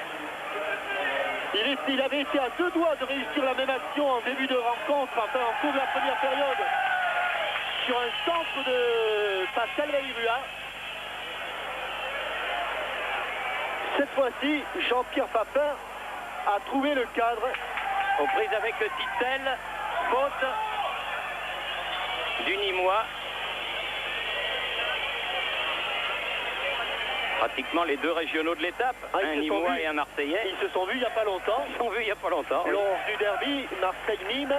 Il avait été à 2 doigts de réussir la même action en début de rencontre, enfin en cours de la première période, sur un centre de Pascal Valirua. Cette fois-ci, Jean-Pierre Papin a trouvé le cadre. Aux prises avec Tittel, faute du Nîmois. Pratiquement les deux régionaux de l'étape, un Nîmois et un Marseillais. Ils se sont vus il n'y a pas longtemps. Ils se sont vus il n'y a pas longtemps. Lors du derby Marseille-Nîmes,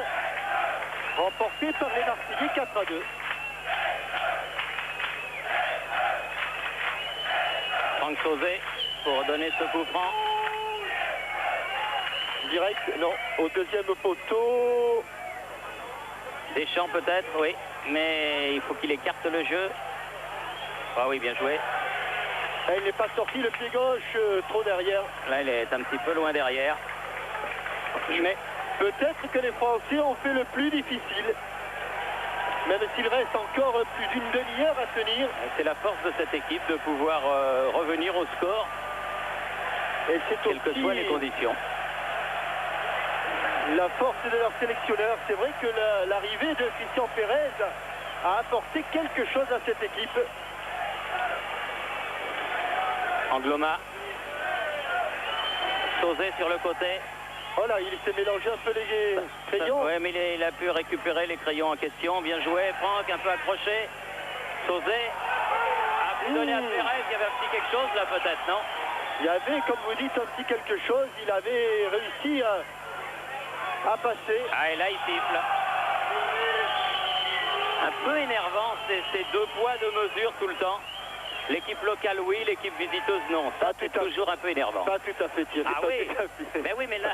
remporté par les Marseillais 4-2. Franck Sauzet pour donner ce coup franc. Direct, non, au deuxième poteau. Deschamps peut-être, oui, mais il faut qu'il écarte le jeu. Ah oui, bien joué. Et il n'est pas sorti le pied gauche trop derrière. Là, il est un petit peu loin derrière. Mais peut-être que les Français ont fait le plus difficile. Même s'il reste encore plus d'une demi-heure à tenir. C'est la force de cette équipe de pouvoir revenir au score, et quelles que soient les conditions. La force de leur sélectionneur. C'est vrai que l'arrivée de Christian Pérez a apporté quelque chose à cette équipe. Angloma. Sauzet sur le côté. Oh là, il s'est mélangé un peu les crayons. Oui, mais il a pu récupérer les crayons en question. Bien joué, Franck, un peu accroché. Sauzet a pu donner à Pérez. Il y avait un petit quelque chose là peut-être, non? Il y avait, comme vous dites, un petit quelque chose. Il avait réussi à passer. Ah, et là, il siffle. Un peu énervant, ces deux poids, deux mesures tout le temps. L'équipe locale, oui, l'équipe visiteuse, non. Ça, c'est toujours un peu énervant. Pas tout à fait, Thierry. Ah oui, mais oui, mais là,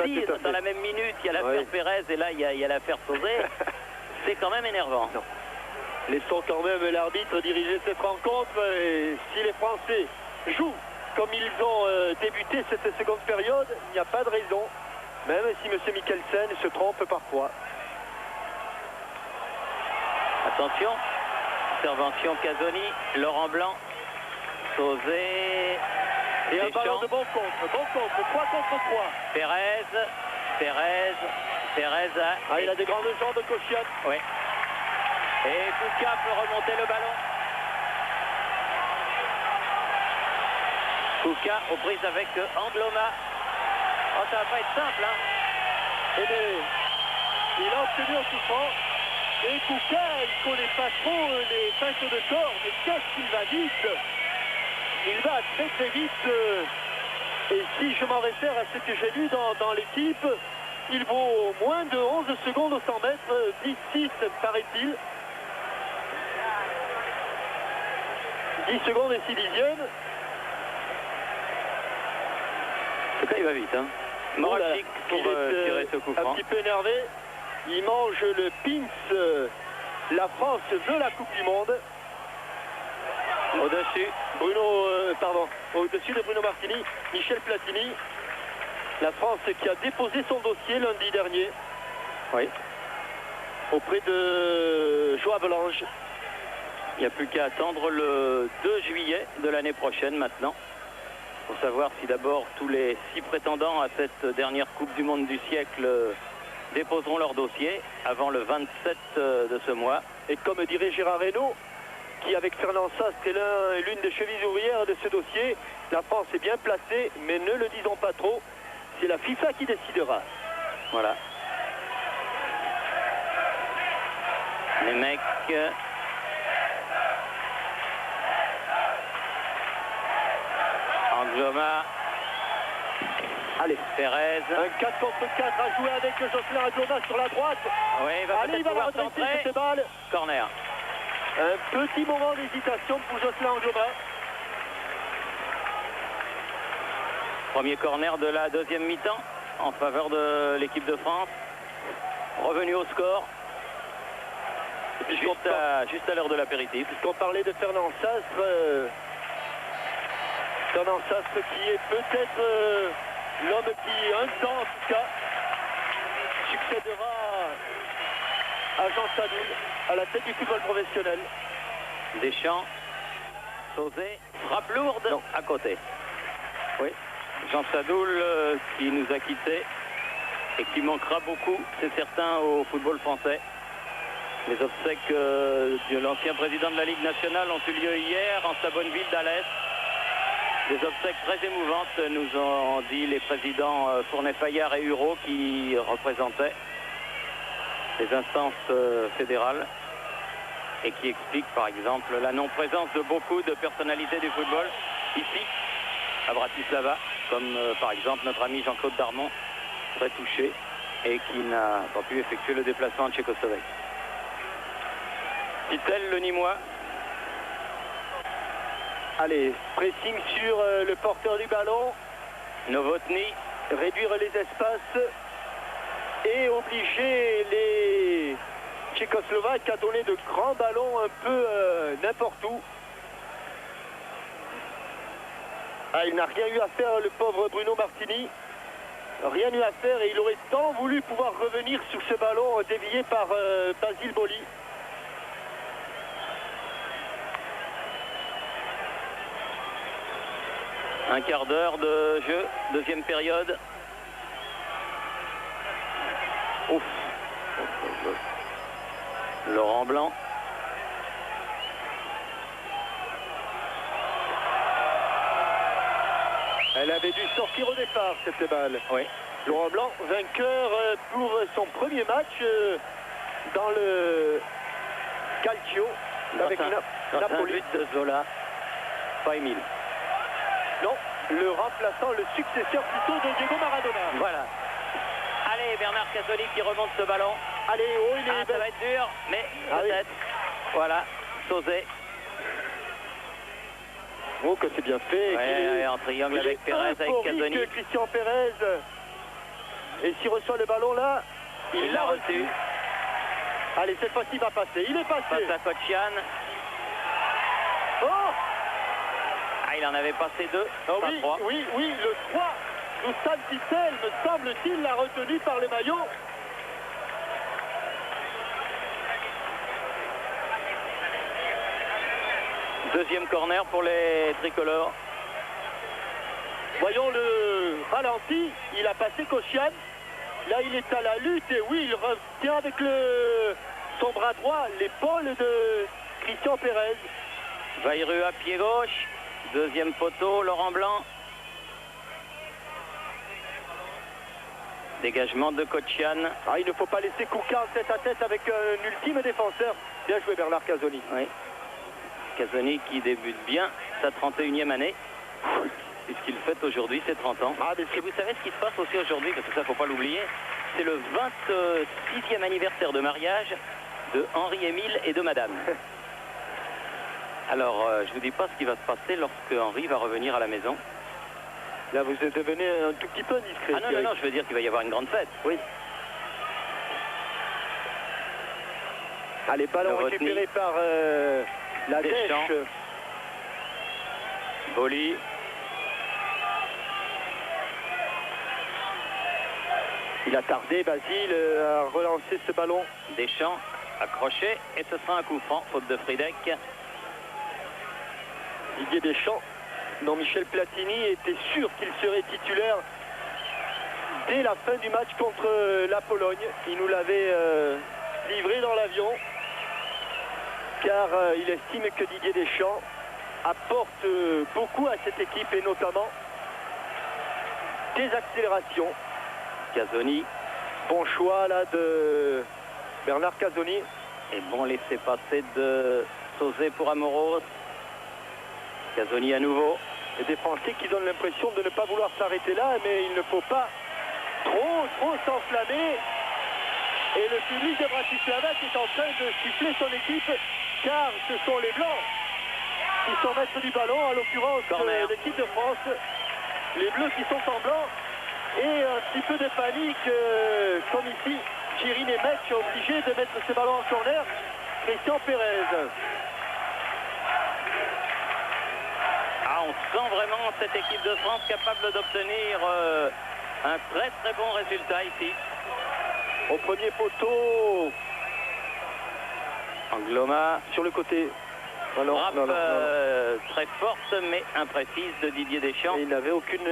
si dans la même minute, il y a l'affaire Pérez et là, il y a l'affaire Sauzet, c'est quand même énervant. Non. Laissons quand même l'arbitre diriger cette rencontre. Et si les Français jouent comme ils ont débuté cette seconde période, il n'y a pas de raison, même si M. Mikkelsen se trompe parfois. Attention, Intervention Casoni, Laurent Blanc, Sauzet, Et un Deschamps, ballon de bon contre, 3 contre 3. Pérez. Ah, il a des grandes jambes, Kochian. Oui. Et Kouka peut remonter le ballon. Kouka aux prises avec Angloma. Oh, ça va pas être simple, hein. Et il a obtenu un coup franc. Et Kouka, il connaît pas trop les pinces de corps, mais qu'est-ce qu'il va vite. Il va très très vite. Et si je m'en réfère à ce que j'ai lu dans l'équipe, il vaut moins de 11 secondes au 100 mètres, 10-6 paraît-il. 10 secondes et 6 dixièmes. En tout cas, il va vite, hein. Moravcik pour tirer ce coup franc. Un petit peu énervé. Il mange le pince. La France veut la Coupe du Monde. Au-dessus. Au-dessus de Bruno Martini, Michel Platini. La France qui a déposé son dossier lundi dernier. Oui. Auprès de Joao Belange. Il n'y a plus qu'à attendre le 2 juillet de l'année prochaine maintenant. Pour savoir si d'abord tous les 6 prétendants à cette dernière Coupe du Monde du siècle déposeront leur dossier avant le 27 de ce mois. Et comme dirait Gérard Reynaud, qui avec Fernand Sast est l'une des chevilles ouvrières de ce dossier, la France est bien placée, mais ne le disons pas trop, c'est la FIFA qui décidera. Voilà. Les mecs... Angloma. Allez, Pérez. Un 4 contre 4 à jouer avec Jocelyn Angloma sur la droite. Oui, il va Allez, il va la redresser sur ses balles. Corner. Un petit moment d'hésitation pour Jocelyn Angloma. Premier corner de la deuxième mi-temps en faveur de l'équipe de France. Revenu au score. Juste à l'heure de l'apéritif. Puisqu'on parlait de Fernand Sastre. Fernand Sastre qui est peut-être l'homme qui, un temps en tout cas, succédera à Jean Sadoul à la tête du football professionnel. Deschamps, Sauzet, frappe lourde non. À côté. Oui, Jean Sadoul qui nous a quittés et qui manquera beaucoup, c'est certain, au football français. Les obsèques de l'ancien président de la Ligue nationale ont eu lieu hier en sa bonne ville d'Alès. Des obsèques très émouvantes, nous ont dit les présidents Fournet-Fayard et Hureau qui représentaient les instances fédérales et qui expliquent par exemple la non-présence de beaucoup de personnalités du football ici, à Bratislava, comme par exemple notre ami Jean-Claude Darmon, très touché et qui n'a pas pu effectuer le déplacement en Tchécoslovaquie. Dit-elle le Nîmois. Allez, pressing sur le porteur du ballon. Novotny. Réduire les espaces et obliger les Tchécoslovaques à donner de grands ballons un peu n'importe où. Ah, il n'a rien eu à faire, le pauvre Bruno Martini. Rien eu à faire et il aurait tant voulu pouvoir revenir sur ce ballon dévié par Basile Boli. Un quart d'heure de jeu, deuxième période. Ouf. Laurent Blanc. Elle avait dû sortir au départ, cette balle. Oui. Laurent Blanc, vainqueur pour son premier match dans le Calcio avec Napoli. Un but de Zola, pas Émile. Non, le remplaçant, le successeur plutôt de Diego Maradona. Voilà. Allez, Bernard Casoni qui remonte ce ballon. Allez, oh, il est... ça va être dur, mais peut-être. Oui. Voilà, Sauzet. Oh, que c'est bien fait. Ouais, en triangle avec Pérez, avec Casoni. Christian Pérez. Et s'il reçoit le ballon là, il l'a reçu. Allez, cette fois-ci, il va passer. Il est passé. Passe à Kochian. Oh! Ah, il en avait passé deux, oh, pas oui, trois. Oui, le 3. Dusan Tittel, me semble-t-il, l'a retenu par les maillots. Deuxième corner pour les tricolores. Voyons le ralenti, il a passé Kocian. Là, il est à la lutte et oui, il retient avec son bras droit l'épaule de Christian Pérez. Vailleru à pied gauche. Deuxième poteau, Laurent Blanc. Dégagement de Kocian. Ah, il ne faut pas laisser Kouka en tête à tête avec un ultime défenseur. Bien joué Bernard Casoni. Oui. Casoni qui débute bien sa 31e année. Puisqu'il fête aujourd'hui ses 30 ans. Ah, Et vous savez ce qui se passe aussi aujourd'hui, parce que ça, faut pas l'oublier. C'est le 26e anniversaire de mariage de Henri-Émile et de Madame. Alors, je vous dis pas ce qui va se passer lorsque Henri va revenir à la maison. Là, vous êtes devenu un tout petit peu indiscret. Ah non, non, je veux dire qu'il va y avoir une grande fête. Oui. Allez, ballon récupéré par la Dèche. Boli. Il a tardé, Basile, à relancer ce ballon. Deschamps, accroché, et ce sera un coup franc, faute de Fridek. Didier Deschamps, dont Michel Platini était sûr qu'il serait titulaire dès la fin du match contre la Pologne. Il nous l'avait livré dans l'avion, car il estime que Didier Deschamps apporte beaucoup à cette équipe, et notamment des accélérations. Casoni. Bon choix là de Bernard Casoni. Et bon laisser-passer de Sauzet pour Amoros. Casoni à nouveau. Et des Français qui donnent l'impression de ne pas vouloir s'arrêter là, mais il ne faut pas trop s'enflammer. Et le public de Bratislava est en train de siffler son équipe, car ce sont les Blancs qui sont maîtres du ballon, en l'occurrence l'équipe de France. Les Bleus qui sont en blanc. Et un petit peu de panique, comme ici, Thierry Nemec est obligé de mettre ce ballon en corner. Christian Pérez. Ah, on sent vraiment cette équipe de France capable d'obtenir un très bon résultat ici. Au premier poteau. Angloma sur le côté. Frappe très forte mais imprécise de Didier Deschamps. Et il n'avait aucune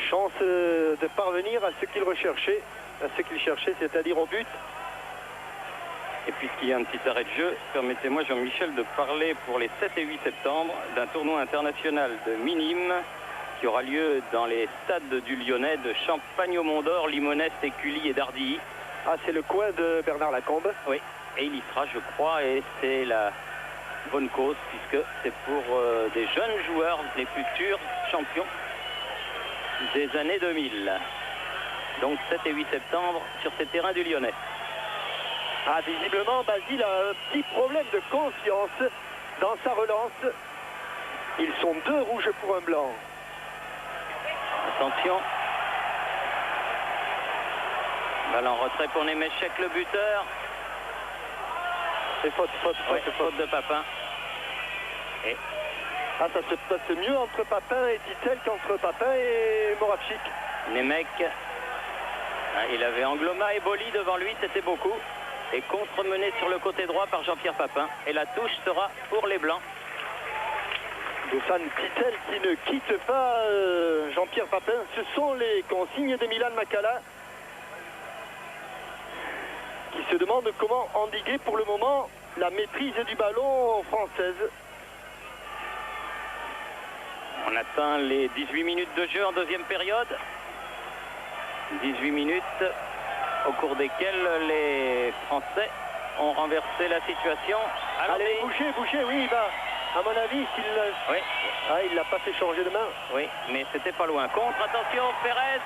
chance de parvenir à ce qu'il recherchait, c'est-à-dire au but. Et puisqu'il y a un petit arrêt de jeu, permettez-moi, Jean-Michel, de parler pour les 7 et 8 septembre d'un tournoi international de minimes qui aura lieu dans les stades du Lyonnais de Champagne-au-Mont-d'Or, Limonest, Écully et Dardilly. Ah, c'est le coin de Bernard Lacombe. Oui, et il y sera, je crois, et c'est la bonne cause, puisque c'est pour des jeunes joueurs, les futurs champions des années 2000. Donc 7 et 8 septembre sur ces terrains du Lyonnais. Ah, visiblement, Basile a un petit problème de confiance dans sa relance. Ils sont 2 rouges pour un blanc. Attention. Balle en retrait pour Nemechek, le buteur. C'est faute de Papin. Et ah, ça se passe mieux entre Papin et Titel qu'entre Papin et Moravchik. Nemec. Ah, il avait Angloma et Boli devant lui, c'était beaucoup. Et contre-mené sur le côté droit par Jean-Pierre Papin. Et la touche sera pour les Blancs. Dusan Titel qui ne quitte pas Jean-Pierre Papin. Ce sont les consignes de Milan Makala, qui se demande comment endiguer pour le moment la maîtrise du ballon française. On atteint les 18 minutes de jeu en deuxième période. 18 minutes au cours desquelles les Français ont renversé la situation. Allez, bougez, oui, il va. À mon avis, s'il oui. Ah, il l'a pas fait changer de main. Oui, mais c'était pas loin. Contre, attention, Pérez.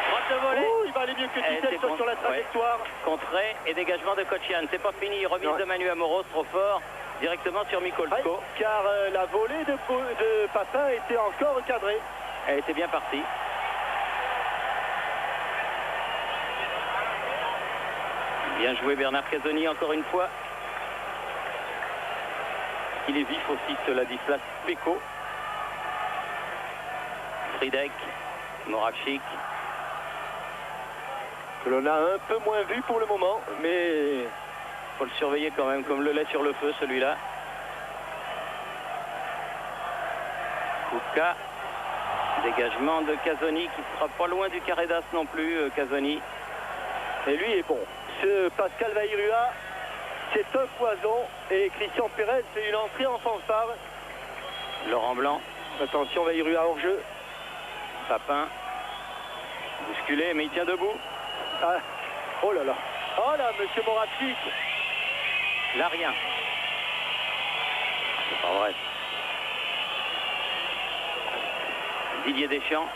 Droite de volée. Oh, il va aller mieux que Titel sur la trajectoire. Ouais. Contré et dégagement de Kocian. C'est pas fini. Remise de Manu Amoros, trop fort. Directement sur Mikolko. Ouais, car la volée de Papin était encore cadrée. Elle était bien partie. Bien joué Bernard Casoni encore une fois. Il est vif aussi, cela dit cela, Peko. Fridek, Moravchik. Que l'on a un peu moins vu pour le moment, mais faut le surveiller quand même comme le lait sur le feu celui-là. Foucault. Dégagement de Casoni qui sera pas loin du carré d'as non plus, Casoni. Et lui est bon. Ce Pascal Vairua, c'est un poison. Et Christian Pérez fait une entrée en fanfare. Laurent Blanc. Attention, Vairua hors jeu. Papin. Bousculé, mais il tient debout. Ah. Oh là là. Oh là, monsieur Moravchik. Là, rien. C'est pas vrai. Didier Deschamps.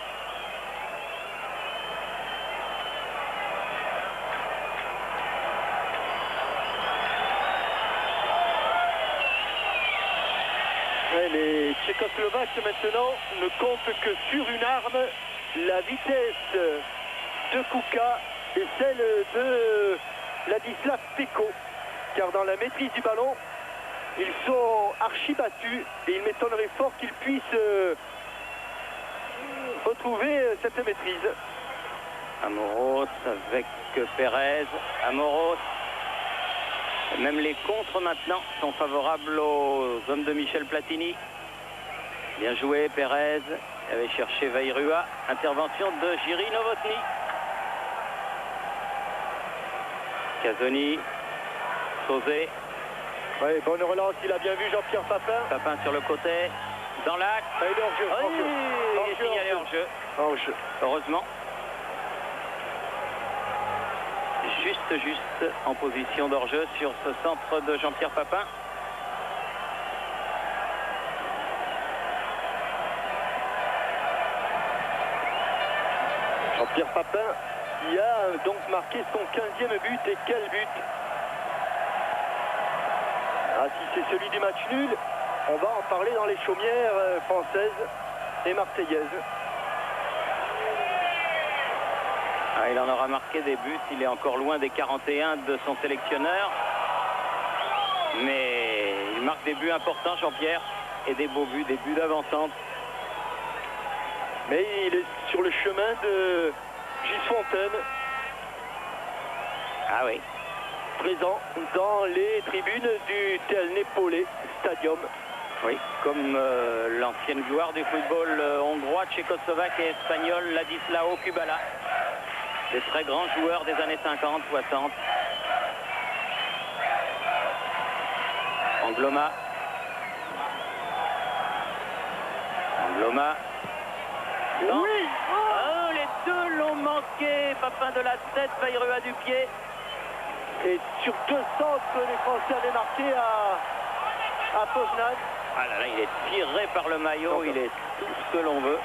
Ouais, les Tchécoslovaques maintenant ne comptent que sur une arme, la vitesse de Kuka et celle de Ladislav Peko. Car dans la maîtrise du ballon, ils sont archi battus et il m'étonnerait fort qu'ils puissent retrouver cette maîtrise. Amoros avec Pérez. Amoros. Même les contres maintenant sont favorables aux hommes de Michel Platini. Bien joué, Pérez. Il avait cherché Vairua. Intervention de Jiří Novotný. Casoni. Sauzé. Oui, bonne relance, il a bien vu Jean-Pierre Papin. Papin sur le côté. Dans l'axe. Il est hors jeu. Oh, il est signalé hors jeu. Hors jeu. Heureusement. Juste en position d'hors-jeu sur ce centre de Jean-Pierre Papin. Jean-Pierre Papin qui a donc marqué son 15e but. Et quel but! Ah, si c'est celui du match nul, on va en parler dans les chaumières françaises et marseillaises. Ah, il en aura marqué des buts, il est encore loin des 41 de son sélectionneur. Mais il marque des buts importants, Jean-Pierre, et des beaux buts, des buts d'avant-centre. Mais il est sur le chemin de Gilles Fontaine. Ah oui. Présent dans les tribunes du Tel Nepole Stadium. Oui, comme l'ancienne gloire du football hongrois, tchécoslovaque et espagnol, Ladislao Kubala. Des très grands joueurs des années 50-60. Angloma. Angloma. Non. Oui. Oh, les deux l'ont manqué. Papin de la tête, Vairua du pied. Et sur 2 centres, les Français avaient marqué à Poznań. Ah là là, il est tiré par le maillot, il est tout ce que l'on veut.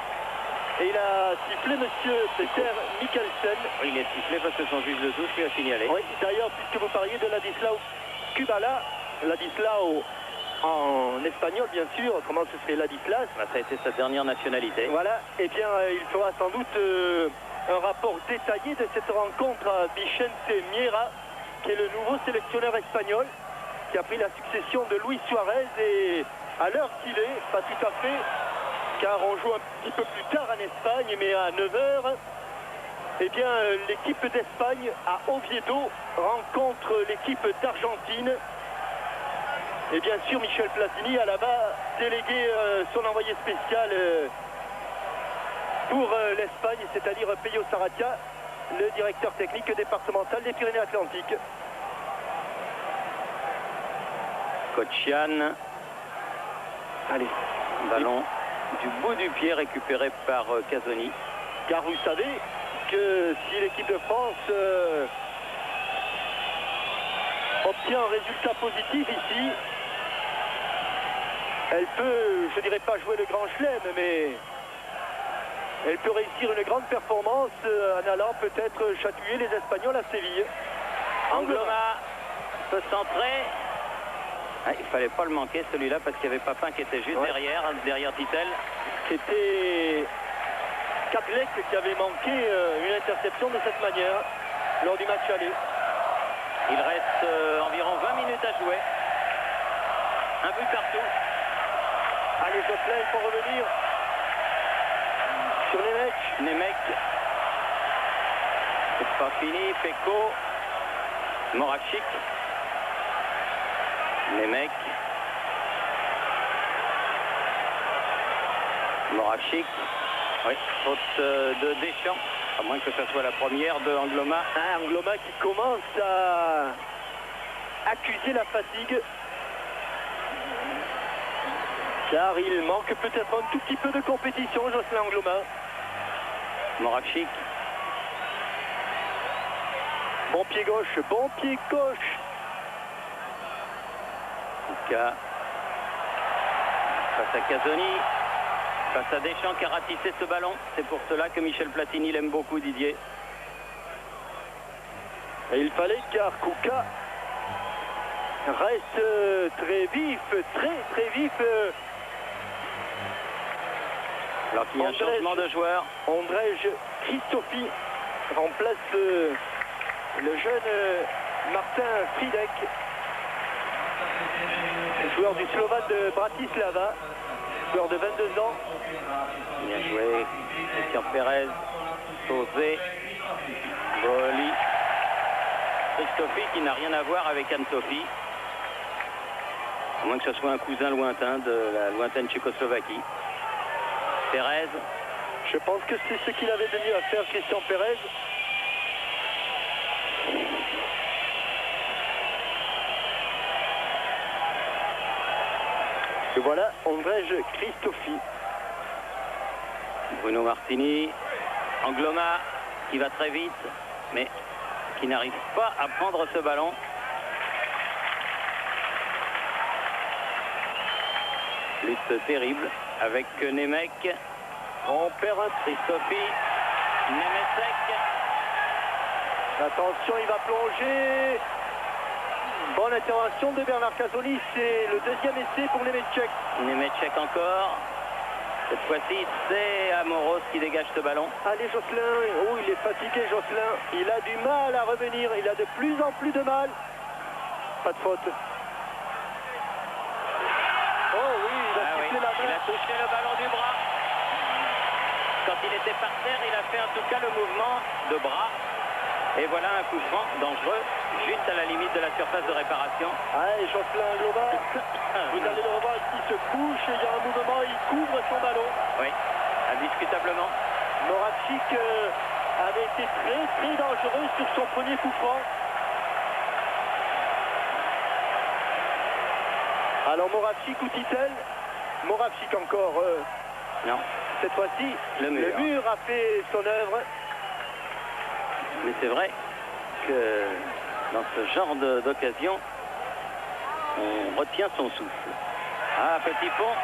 Et il a sifflé monsieur Peter Mikkelsen. Oui, il est sifflé parce que son juge de touche lui a signalé. Oui, d'ailleurs, puisque vous parliez de Ladislao Kubala, Ladislao en espagnol, bien sûr, autrement ce serait Ladislas. Ça a été sa dernière nationalité. Voilà, et bien il fera sans doute un rapport détaillé de cette rencontre à Vicente Miera, qui est le nouveau sélectionneur espagnol, qui a pris la succession de Luis Suarez. Et à l'heure qu'il est, pas tout à fait, car on joue un petit peu plus tard en Espagne, mais à 9 h, eh bien l'équipe d'Espagne à Oviedo rencontre l'équipe d'Argentine. Et bien sûr, Michel Platini a là-bas délégué son envoyé spécial pour l'Espagne, c'est-à-dire Peyo Saratia, le directeur technique départemental des Pyrénées-Atlantiques. Kotchian. Allez. Ballon du bout du pied récupéré par Casoni. Car vous savez que si l'équipe de France obtient un résultat positif ici, elle peut, je dirais pas jouer le grand chelem, mais elle peut réussir une grande performance en allant peut-être chatouiller les Espagnols à Séville. Angloma peut centrer. Ah, il fallait pas le manquer celui-là parce qu'il y avait Papin qui était juste derrière Titel. C'était Kadlec qui avait manqué une interception de cette manière lors du match aller. Il reste environ 20 minutes à jouer. Un but partout. Allez, Jocelyn, il faut revenir sur les mecs. Nemec. C'est pas fini. Peko. Moravchik. Nemec. Moravchik. Oui, faute de Deschamps. À moins que ce soit la première de Angloma. Angloma qui commence à accuser la fatigue. Car il manque peut-être un tout petit peu de compétition, Jocelyn Angloma. Moravchik. Bon pied gauche, bon pied gauche. Kuka. Face à Casoni. Face à Deschamps qui a ratissé ce ballon. C'est pour cela que Michel Platini l'aime beaucoup, Didier. Et il fallait car Kuka reste très vif, très vif. Alors qu'il y a un changement de joueur. Ondrej Christofi remplace le jeune Martin Fridek, joueur du Slovan de Bratislava, joueur de 22 ans. Bien joué. Christian Pérez, Sauzé, Boli. Christofi qui n'a rien à voir avec Anne-Sophie. À moins que ce soit un cousin lointain de la lointaine Tchécoslovaquie. Pérez. Je pense que c'est ce qu'il avait de mieux à faire, Christian Pérez. Et voilà, Ondrej Christofi. Bruno Martini. Angloma qui va très vite, mais qui n'arrive pas à prendre ce ballon. Lutte terrible avec Nemec. On perd un Christofi. Nemecek. Attention, il va plonger. Bonne intervention de Bernard Casoni. C'est le deuxième essai pour Nemecek. Nemecek encore. Cette fois-ci, c'est Amoros qui dégage ce ballon. Allez, Jocelyn. Oh, il est fatigué, Jocelyn. Il a du mal à revenir. Il a de plus en plus de mal. Pas de faute. Oh oui, il a sifflé la main. Il a touché le ballon du bras. Quand il était par terre, il a fait en tout cas le mouvement de bras. Et voilà un coup franc dangereux, juste à la limite de la surface de réparation. Allez, Jocelyn Angloma. Vous allez le revoir qui se couche. Il y a un mouvement, il couvre son ballon. Oui, indiscutablement. Moravchik avait été très dangereux sur son premier coup franc. Alors Moravchik ou Titel? Moravchik encore. Non. Cette fois-ci, le mur a fait son œuvre. Mais c'est vrai que dans ce genre d'occasion, on retient son souffle. Ah, petit pont.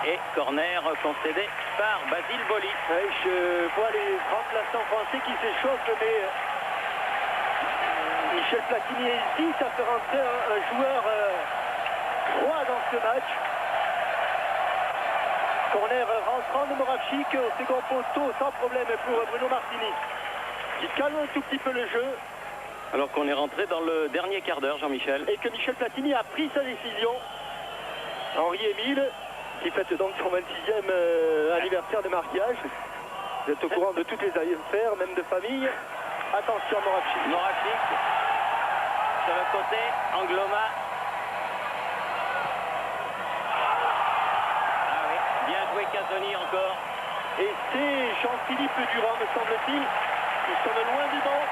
Et corner concédé par Basile Boli. Oui, je vois les remplaçants français qui s'échauffent, mais Michel Platini hésite à faire entrer un joueur froid dans ce match. Corner rentrant de Moravchik au second poteau sans problème pour Bruno Martini, qui calme un tout petit peu le jeu. Alors qu'on est rentré dans le dernier quart d'heure, Jean-Michel. Et que Michel Platini a pris sa décision. Henri-Émile, qui fête donc son 26e anniversaire de mariage. Vous êtes au courant de toutes les affaires, même de famille. Attention Moravchik. Moravchik, sur le côté, Angloma. Ah oui, bien joué Casoni encore. Et c'est Jean-Philippe Durand, me semble-t-il. Ils sont loin du banc.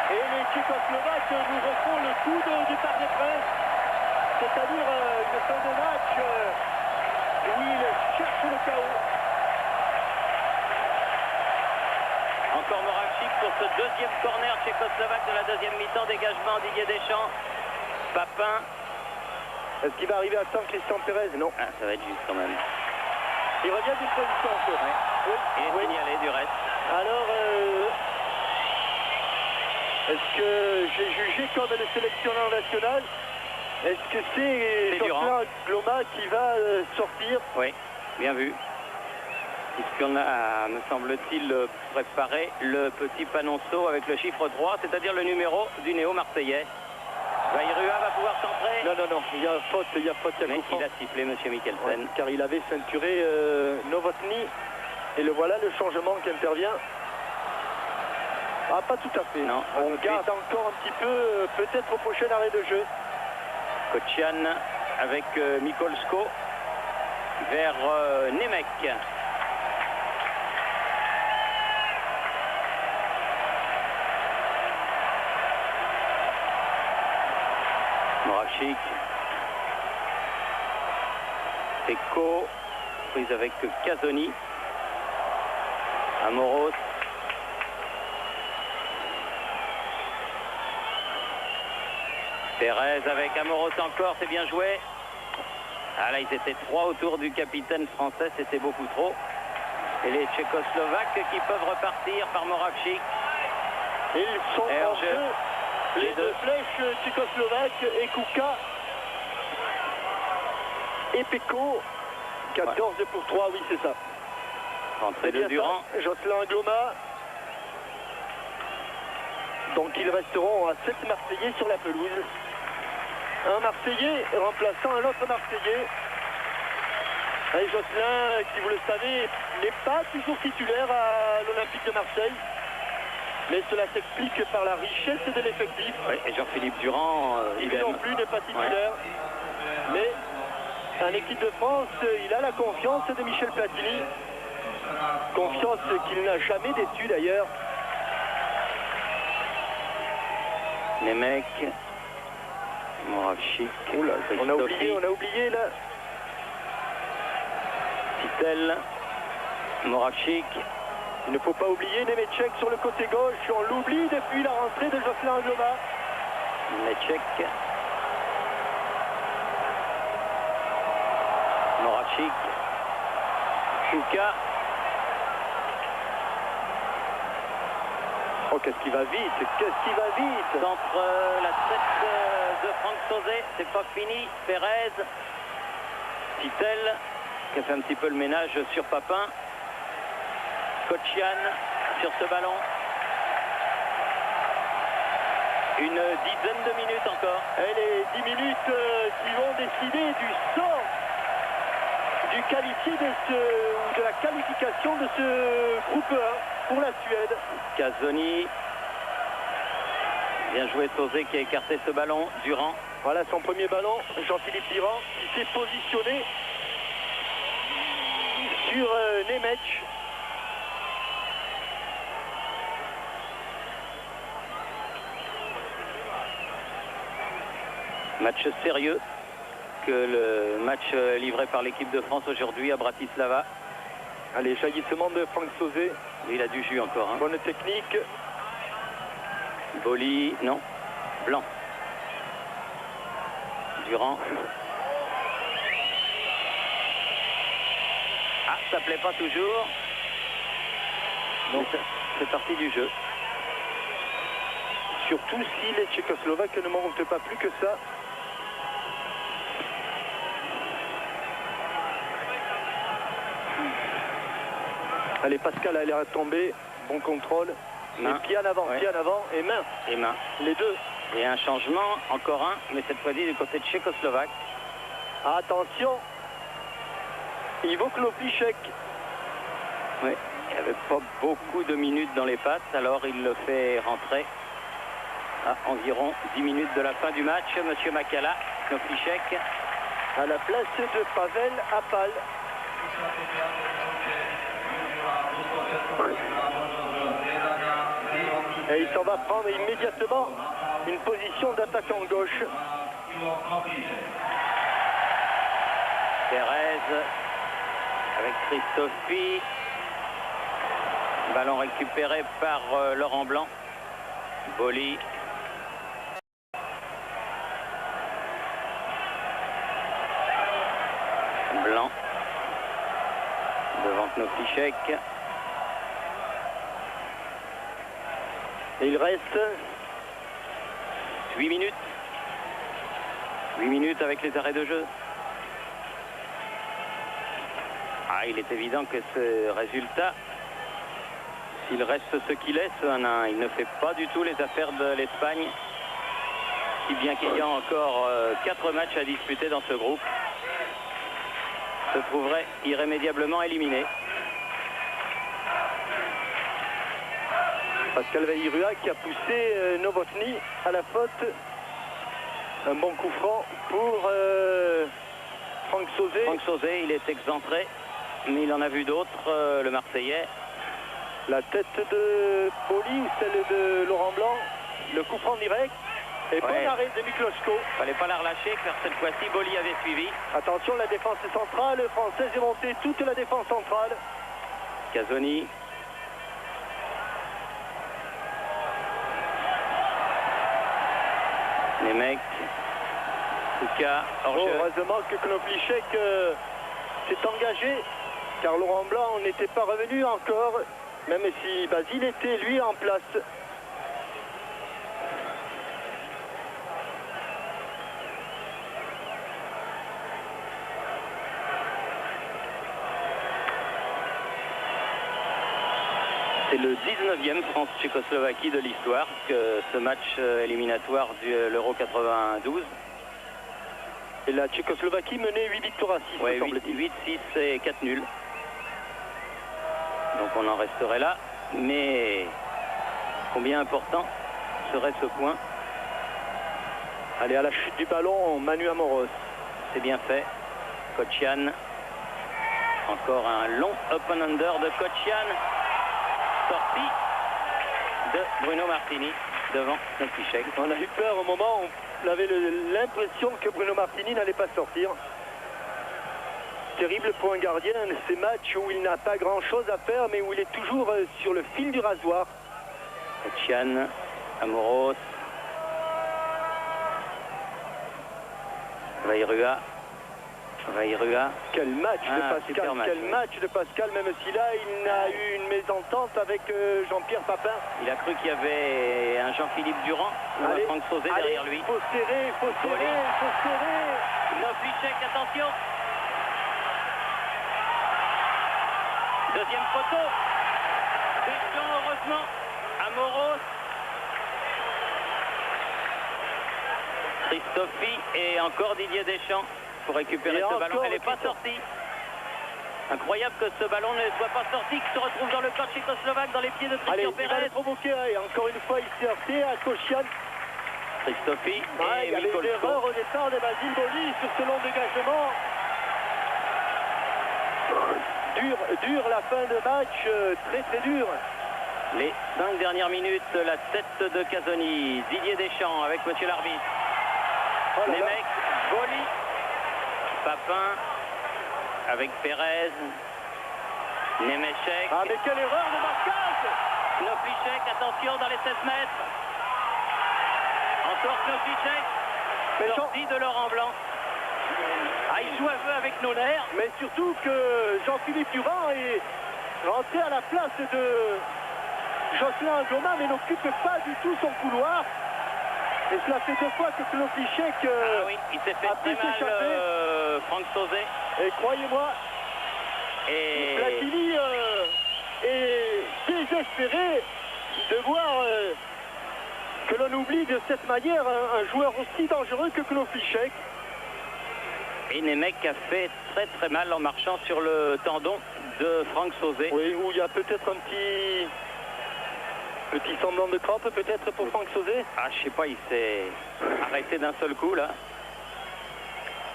Et les Tchécoslovaques nous refont le coup du Parc des Princes. C'est-à-dire une fin de match où ils cherchent le chaos. Encore Moravchik pour ce deuxième corner tchécoslovaque de la deuxième mi-temps. Dégagement Didier Deschamps. Papin. Est-ce qu'il va arriver à temps Christian Pérez? Non. Ah, ça va être juste quand même. Il revient d'une position. Ouais. Oui. Il est signalé du reste. Alors, est-ce que j'ai jugé comme le sélectionneur national? Est-ce que c'est Jocelyn Angloma qui va sortir? Oui, bien vu. Puisqu'on a, me semble-t-il, préparé le petit panonceau avec le chiffre 3, c'est-à-dire le numéro du néo-marseillais. Vairua va pouvoir centrer. Non, il y a faute, il y a faute. Mais il a sifflé, M. Mikkelsen. Ouais, car il avait ceinturé Novotny. Et le voilà le changement qui intervient. Ah, pas tout à fait. Non, on garde encore un petit peu, peut-être au prochain arrêt de jeu. Kocian avec Mikolsko. vers Nemec. Moravchik. Peko, prise avec Casoni. Amoros. Pérez avec Amoros encore, c'est bien joué. Ah là, ils étaient trois autour du capitaine français, c'était beaucoup trop. Et les Tchécoslovaques qui peuvent repartir par Moravchik. Ils sont en jeu, les deux flèches tchécoslovaques, et Kuka et Peko. 14 pour 3, oui, c'est ça. Entrée de Durand. Jocelyn Gloma. Donc ils resteront à 7 Marseillais sur la pelouse. Un Marseillais remplaçant un autre Marseillais. Et Jocelyn, qui vous le savez, n'est pas toujours titulaire à l'Olympique de Marseille. Mais cela s'explique par la richesse de l'effectif. Oui, et Jean-Philippe Durand, il non plus n'est pas titulaire. Ouais. Mais en équipe de France, il a la confiance de Michel Platini. Confiance qu'il n'a jamais déçue d'ailleurs. Les mecs, Moravchik, on a oublié là. Titel, Moravchik. Il ne faut pas oublier Nemeček sur le côté gauche. On l'oublie depuis la rentrée de Jocelyn Gloma. Nemeček. Moravchik. Kuka. Oh, qu'est-ce qui va vite, Centre la tête de Franck Sauzet, c'est pas fini. Pérez, Titel, qui a fait un petit peu le ménage sur Papin. Kochian sur ce ballon. Une dizaine de minutes encore. Et les 10 minutes qui vont décider du sort du qualifié de la qualification de ce groupe 1 pour la Suède. Casoni. Bien joué Sauzet qui a écarté ce ballon. Durand. Voilà son premier ballon. Jean-Philippe Durand qui s'est positionné sur Nemec. Match sérieux que le match livré par l'équipe de France aujourd'hui à Bratislava. Allez, jaillissement de Franck Sauzet. Il a du jus encore. Hein. Bonne technique. Boli, non. Blanc. Durand. Ah, ça plaît pas toujours. Donc c'est parti du jeu. Surtout si les Tchécoslovaques ne montent pas plus que ça. Allez, Pascal a l'air de tomber. Bon contrôle. Pied en avant, pied en avant et main. Et main. Les deux. Et un changement, encore un, mais cette fois-ci du côté tchécoslovaque. Attention. Ivo Kloplišek. Oui, il n'y avait pas beaucoup de minutes dans les pattes, alors il le fait rentrer à environ 10 minutes de la fin du match. Monsieur Makala, Kloplišek. À la place de Pavel Apal. Et il s'en va prendre immédiatement une position d'attaquant gauche. Pérez avec Christophe. Ballon récupéré par Laurent Blanc. Boli. Blanc. Devant Kloplišek. Et il reste 8 minutes. 8 minutes avec les arrêts de jeu. Ah, il est évident que ce résultat, s'il reste ce qu'il est, il ne fait pas du tout les affaires de l'Espagne. Si bien qu'il y a encore 4 matchs à disputer dans ce groupe, se trouverait irrémédiablement éliminé. Pascal Vairua qui a poussé Novotny à la faute. Un bon coup franc pour Franck Sauzet. Franck Sauzet, il est excentré, mais il en a vu d'autres, le Marseillais. La tête de Boli ou celle de Laurent Blanc. Le coup franc direct. Et bon arrêt de Miklosko. Fallait pas la relâcher, car cette fois-ci, Boli avait suivi. Attention, la défense centrale française est montée, toute la défense centrale. Casoni. Les mecs. Kouka, hors-jeu. Heureusement que Knoflichek s'est engagé, car Laurent Blanc n'était pas revenu encore, même si Basile était lui en place. C'est le 19e France-Tchécoslovaquie de l'histoire que ce match éliminatoire de l'Euro 92. Et la Tchécoslovaquie menait 8 victoires à 6, ouais, semble-t-il. 8, 6 et 4 nuls. Donc on en resterait là. Mais combien important serait ce point? Allez, à la chute du ballon, Manu Amoros. C'est bien fait. Kotchian. Encore un long up and under de Kotchian. Sortie de Bruno Martini devant Knoflichek. On a eu peur au moment où on avait l'impression que Bruno Martini n'allait pas sortir. Terrible pour un gardien, ces matchs où il n'a pas grand-chose à faire, mais où il est toujours sur le fil du rasoir. Kotchian, Amoros, Vairua. Quel match de Pascal, match de Pascal, même si là il a eu une mésentente avec Jean-Pierre Papin. Il a cru qu'il y avait un Jean-Philippe Durand ou un Franck Sauzet derrière lui. Il faut serrer, il faut serrer. Knoflichek, attention. Deuxième photo. Deschamps, heureusement. Amoros. Christophe et encore Didier Deschamps pour récupérer ce ballon. Elle n'est pas sortie. Incroyable que ce ballon ne soit pas sorti, qu'il se retrouve dans le camp tchécoslovaque, dans les pieds de Christian Pérez. Il va le provoquer, et encore une fois, il s'est heurté à Kotchian. Christophe et il y avait une erreur au départ de Basile Boli sur ce long dégagement. Dur la fin de match, très dur. Les 5 dernières minutes, la tête de Casoni, Didier Deschamps avec monsieur l'arbitre. Les mecs, Boli, Papin, avec Pérez, Nemechek. Ah mais quelle erreur de marquage! Knoflichek, attention dans les 16 mètres. Encore Knoflichek, sortie de Laurent Blanc. Ah, il joue un peu avec nos nerfs. Mais surtout que Jean-Philippe Durand est rentré à la place de Jocelyn Angloma, mais n'occupe pas du tout son couloir. Et cela fait 2 fois que Knoflichek il s'est fait très mal, Franck Sauzet. Et croyez-moi, Platini est désespéré de voir que l'on oublie de cette manière un joueur aussi dangereux que Knoflichek. Et Nemec a fait très mal en marchant sur le tendon de Franck Sauzet. Oui, où il y a peut-être un petit semblant de crampe peut-être pour Franck Sauzet. Ah, je sais pas, il s'est arrêté d'un seul coup là.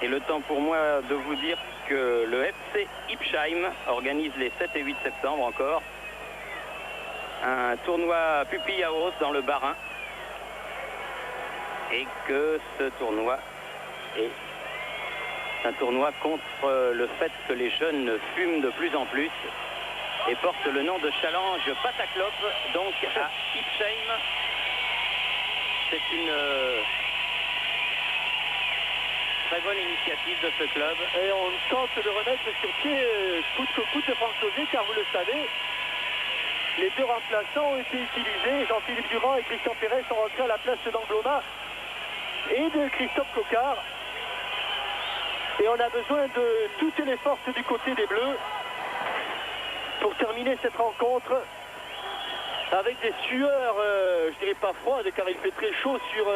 Et le temps pour moi de vous dire que le FC Ipsheim organise les 7 et 8 septembre encore un tournoi Pupillaos dans le Bas-Rhin. Et que ce tournoi est un tournoi contre le fait que les jeunes fument de plus en plus et porte le nom de Challenge Pataclope, donc à Ipsheim. C'est une très bonne initiative de ce club. Et on tente de remettre sur pied coûte que coûte de Franck Sauzet, car vous le savez, les 2 remplaçants ont été utilisés. Jean-Philippe Durand et Christian Pérez sont rentrés à la place d'Angloma et de Christophe Coquard. Et on a besoin de toutes les forces du côté des Bleus pour terminer cette rencontre avec des sueurs, je dirais pas froides, car il fait très chaud sur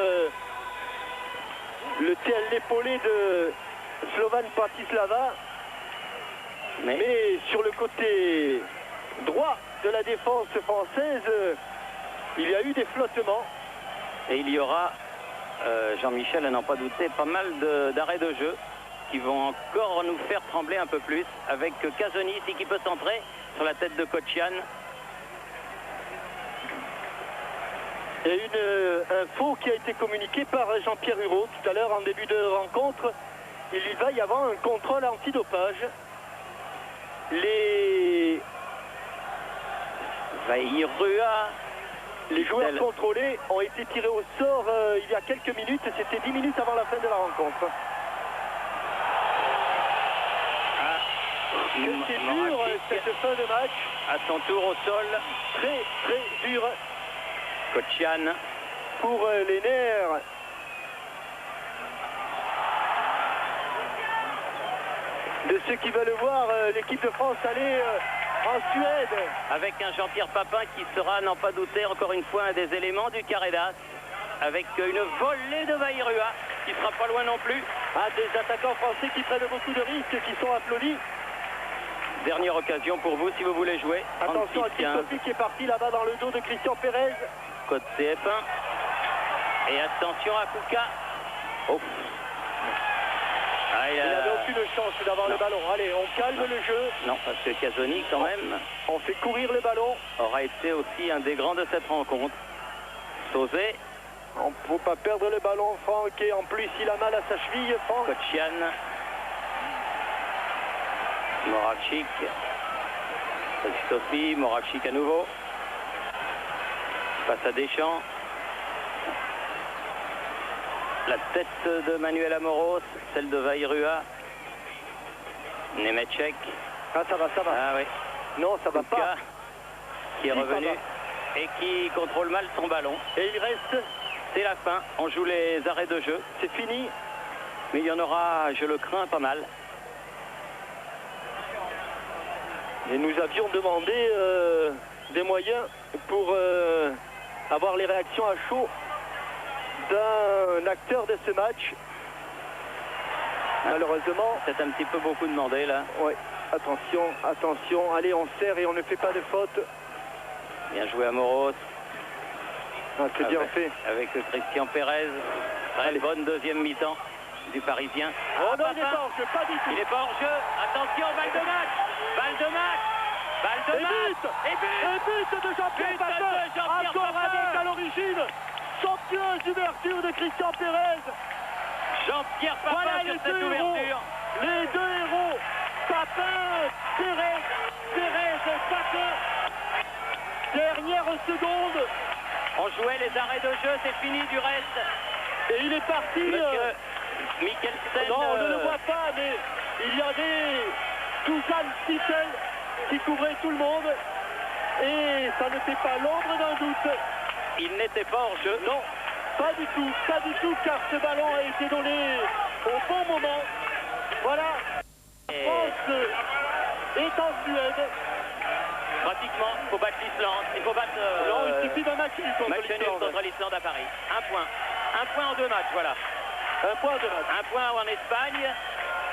l'épaulé de Slovan Bratislava. Mais sur le côté droit de la défense française, il y a eu des flottements. Et il y aura, Jean-Michel à n'en pas douter, pas mal d'arrêts de jeu. qui vont encore nous faire trembler un peu plus, avec Casoni ici qui peut centrer sur la tête de Kocian. Il y a une info qui a été communiquée par Jean-Pierre Hurault tout à l'heure en début de rencontre. Il va y avoir un contrôle antidopage. Les Vairua, les joueurs contrôlés ont été tirés au sort il y a quelques minutes. C'était 10 minutes avant la fin de la rencontre. C'est dur cette fin de match. À son tour au sol. Très très dur. Kocian. Pour les nerfs. De ceux qui veulent voir l'équipe de France aller en Suède. Avec un Jean-Pierre Papin qui sera, n'en pas douter, encore une fois un des éléments du carré d'as. Avec une volée de Vairua qui sera pas loin non plus. Des attaquants français qui prennent beaucoup de risques, qui sont applaudis. Dernière occasion pour vous si vous voulez jouer. Attention à Christophe qui est parti là-bas dans le dos de Christian Pérez. Côte CF1. Et attention à Kouka. Oh. Il n'avait aucune chance d'avoir le ballon. Allez, on calme le jeu. Non, parce que Casoni, quand même, on fait courir le ballon. Aura été aussi un des grands de cette rencontre. Sauzé. On ne peut pas perdre le ballon, Franck. Et en plus, il a mal à sa cheville, Franck. Kocian. Moravchik. Sophie, Moravchik à nouveau. Passe à Deschamps. La tête de Manuel Amoros, celle de Vairua. Nemeček. Ah, ça va, ça va. Ah oui. Non, ça va Kouka, pas. qui est revenu et qui contrôle mal son ballon. Et il reste. C'est la fin. On joue les arrêts de jeu. C'est fini. Mais il y en aura, je le crains, pas mal. Et nous avions demandé des moyens pour avoir les réactions à chaud d'un acteur de ce match. Malheureusement. C'est un petit peu beaucoup demandé là. Oui, attention, attention. Allez, on serre et on ne fait pas de faute. Bien joué Amoros. C'est bien fait. Avec Christian Pérez. Très bonne deuxième mi-temps du Parisien. Oh non, il n'est pas hors jeu, pas du tout. Il n'est pas hors jeu. Attention, balle de match. Balle de match. Balle de match. Et but de Jean-Pierre Papin. Encore un but à l'origine. Somptueuse ouverture de Christian Pérez. Jean-Pierre Papin voilà sur cette ouverture. Les deux héros. Papin, Pérez, Papin. Dernière seconde. On jouait les arrêts de jeu, c'est fini du reste. Et il est parti. Mikkelsen. Non, on ne le voit pas, mais il y avait Suzanne Stittel qui couvrait tout le monde. Et ça ne fait pas l'ombre d'un doute. Il n'était pas hors jeu. Non, pas du tout, car ce ballon a été donné au bon moment. Voilà. France est en Suède. Pratiquement, il faut battre l'Islande. Il faut battre. Non, il suffit d'un match nul contre l'Islande à Paris. Un point. Un point en deux matchs, voilà. Un point en deux matchs. Un point en Espagne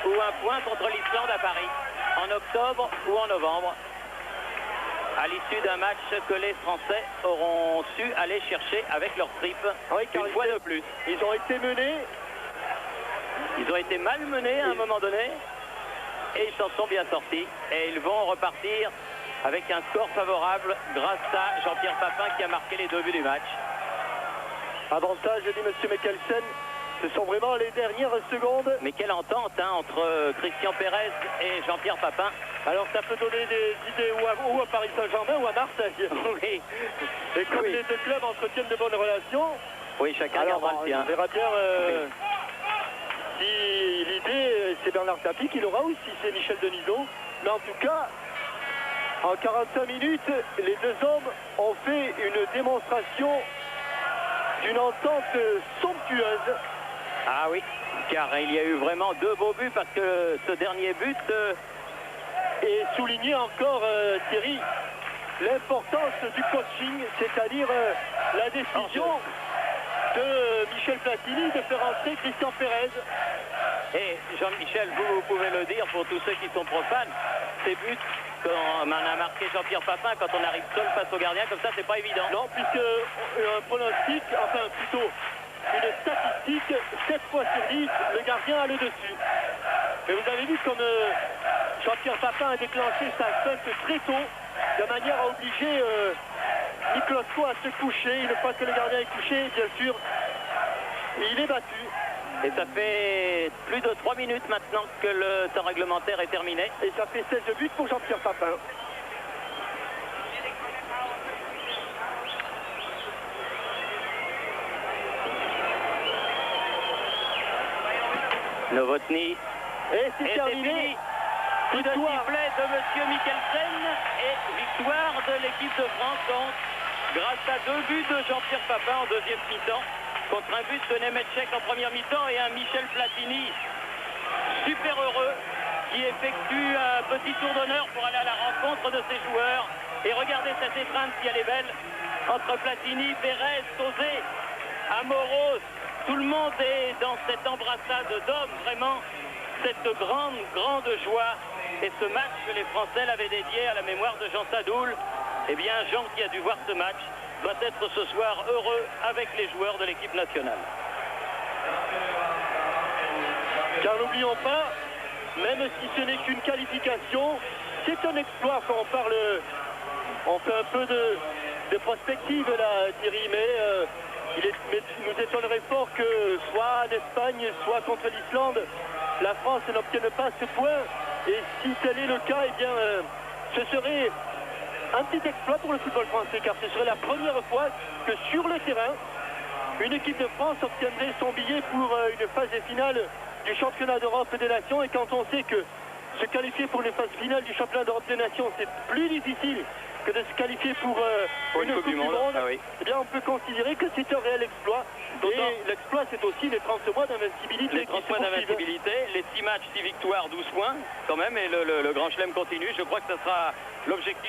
ou un point contre l'Islande à Paris. En octobre ou en novembre. À l'issue d'un match que les Français auront su aller chercher avec leur trip une fois de plus. Ils ont été menés. Ils ont été mal menés à un moment donné. Et ils s'en sont bien sortis. Et ils vont repartir avec un score favorable grâce à Jean-Pierre Papin qui a marqué les deux buts du match. Avantage, dit M. Mikkelsen. Ce sont vraiment les dernières secondes. Mais quelle entente entre Christian Pérez et Jean-Pierre Papin. Alors ça peut donner des idées ou à Paris Saint-Germain ou à Marseille. Oui. Et comme les deux clubs entretiennent de bonnes relations. Oui, chacun gardera le sien. On verra bien si l'idée c'est Bernard Tapie qui l'aura ou si c'est Michel Denisot. Mais en tout cas, en 45 minutes, les deux hommes ont fait une démonstration d'une entente somptueuse. Ah oui, car il y a eu vraiment deux beaux buts parce que ce dernier but... Et souligner encore, Thierry, l'importance du coaching, c'est-à-dire la décision de Michel Platini de faire entrer Christian Pérez. Et Jean-Michel, vous pouvez le dire pour tous ceux qui sont profanes, ces buts qu'on a marqué Jean-Pierre Papin quand on arrive seul face au gardien, comme ça c'est pas évident. Non, puisque un pronostic, enfin plutôt une statistique, 7 fois sur 10, le gardien a le dessus. Jean-Pierre Papin a déclenché sa feinte très tôt, de manière à obliger Miklosko à se coucher. Une fois que le gardien est couché, bien sûr, il est battu. Et ça fait plus de 3 minutes maintenant que le temps réglementaire est terminé. Et ça fait 16 buts pour Jean-Pierre Papin. Novotny. Et c'est terminé. Coup de sifflet de M. Mikkelsen et victoire de l'équipe de France, donc, grâce à 2 buts de Jean-Pierre Papin en deuxième mi-temps, contre un but de Nemetchek en première mi-temps et un Michel Platini super heureux qui effectue un petit tour d'honneur pour aller à la rencontre de ses joueurs. Et regardez cette étreinte si elle est belle entre Platini, Pérez, Sauzé, Amoros. Tout le monde est dans cette embrassade d'hommes, vraiment cette grande joie. Et ce match que les Français l'avaient dédié à la mémoire de Jean Sadoul, eh bien Jean qui a dû voir ce match doit être ce soir heureux avec les joueurs de l'équipe nationale. Car n'oublions pas, même si ce n'est qu'une qualification, c'est un exploit quand on parle, on fait un peu de prospective là Thierry, mais il nous étonnerait fort que soit en Espagne, soit contre l'Islande, la France n'obtienne pas ce point. Et si tel est le cas, eh bien ce serait un petit exploit pour le football français, car ce serait la première fois que sur le terrain, une équipe de France obtiendrait son billet pour une phase finale du championnat d'Europe des Nations. Et quand on sait que se qualifier pour une phase finale du championnat d'Europe des Nations, c'est plus difficile que de se qualifier pour une Coupe du Monde, ah oui. Eh bien on peut considérer que c'est un réel exploit. Et l'exploit, c'est aussi les 30 mois d'invincibilité. Les 30 mois d'invincibilité, les 6 matchs, 6 victoires, 12 points quand même, et le Grand Chelem continue. Je crois que ce sera l'objectif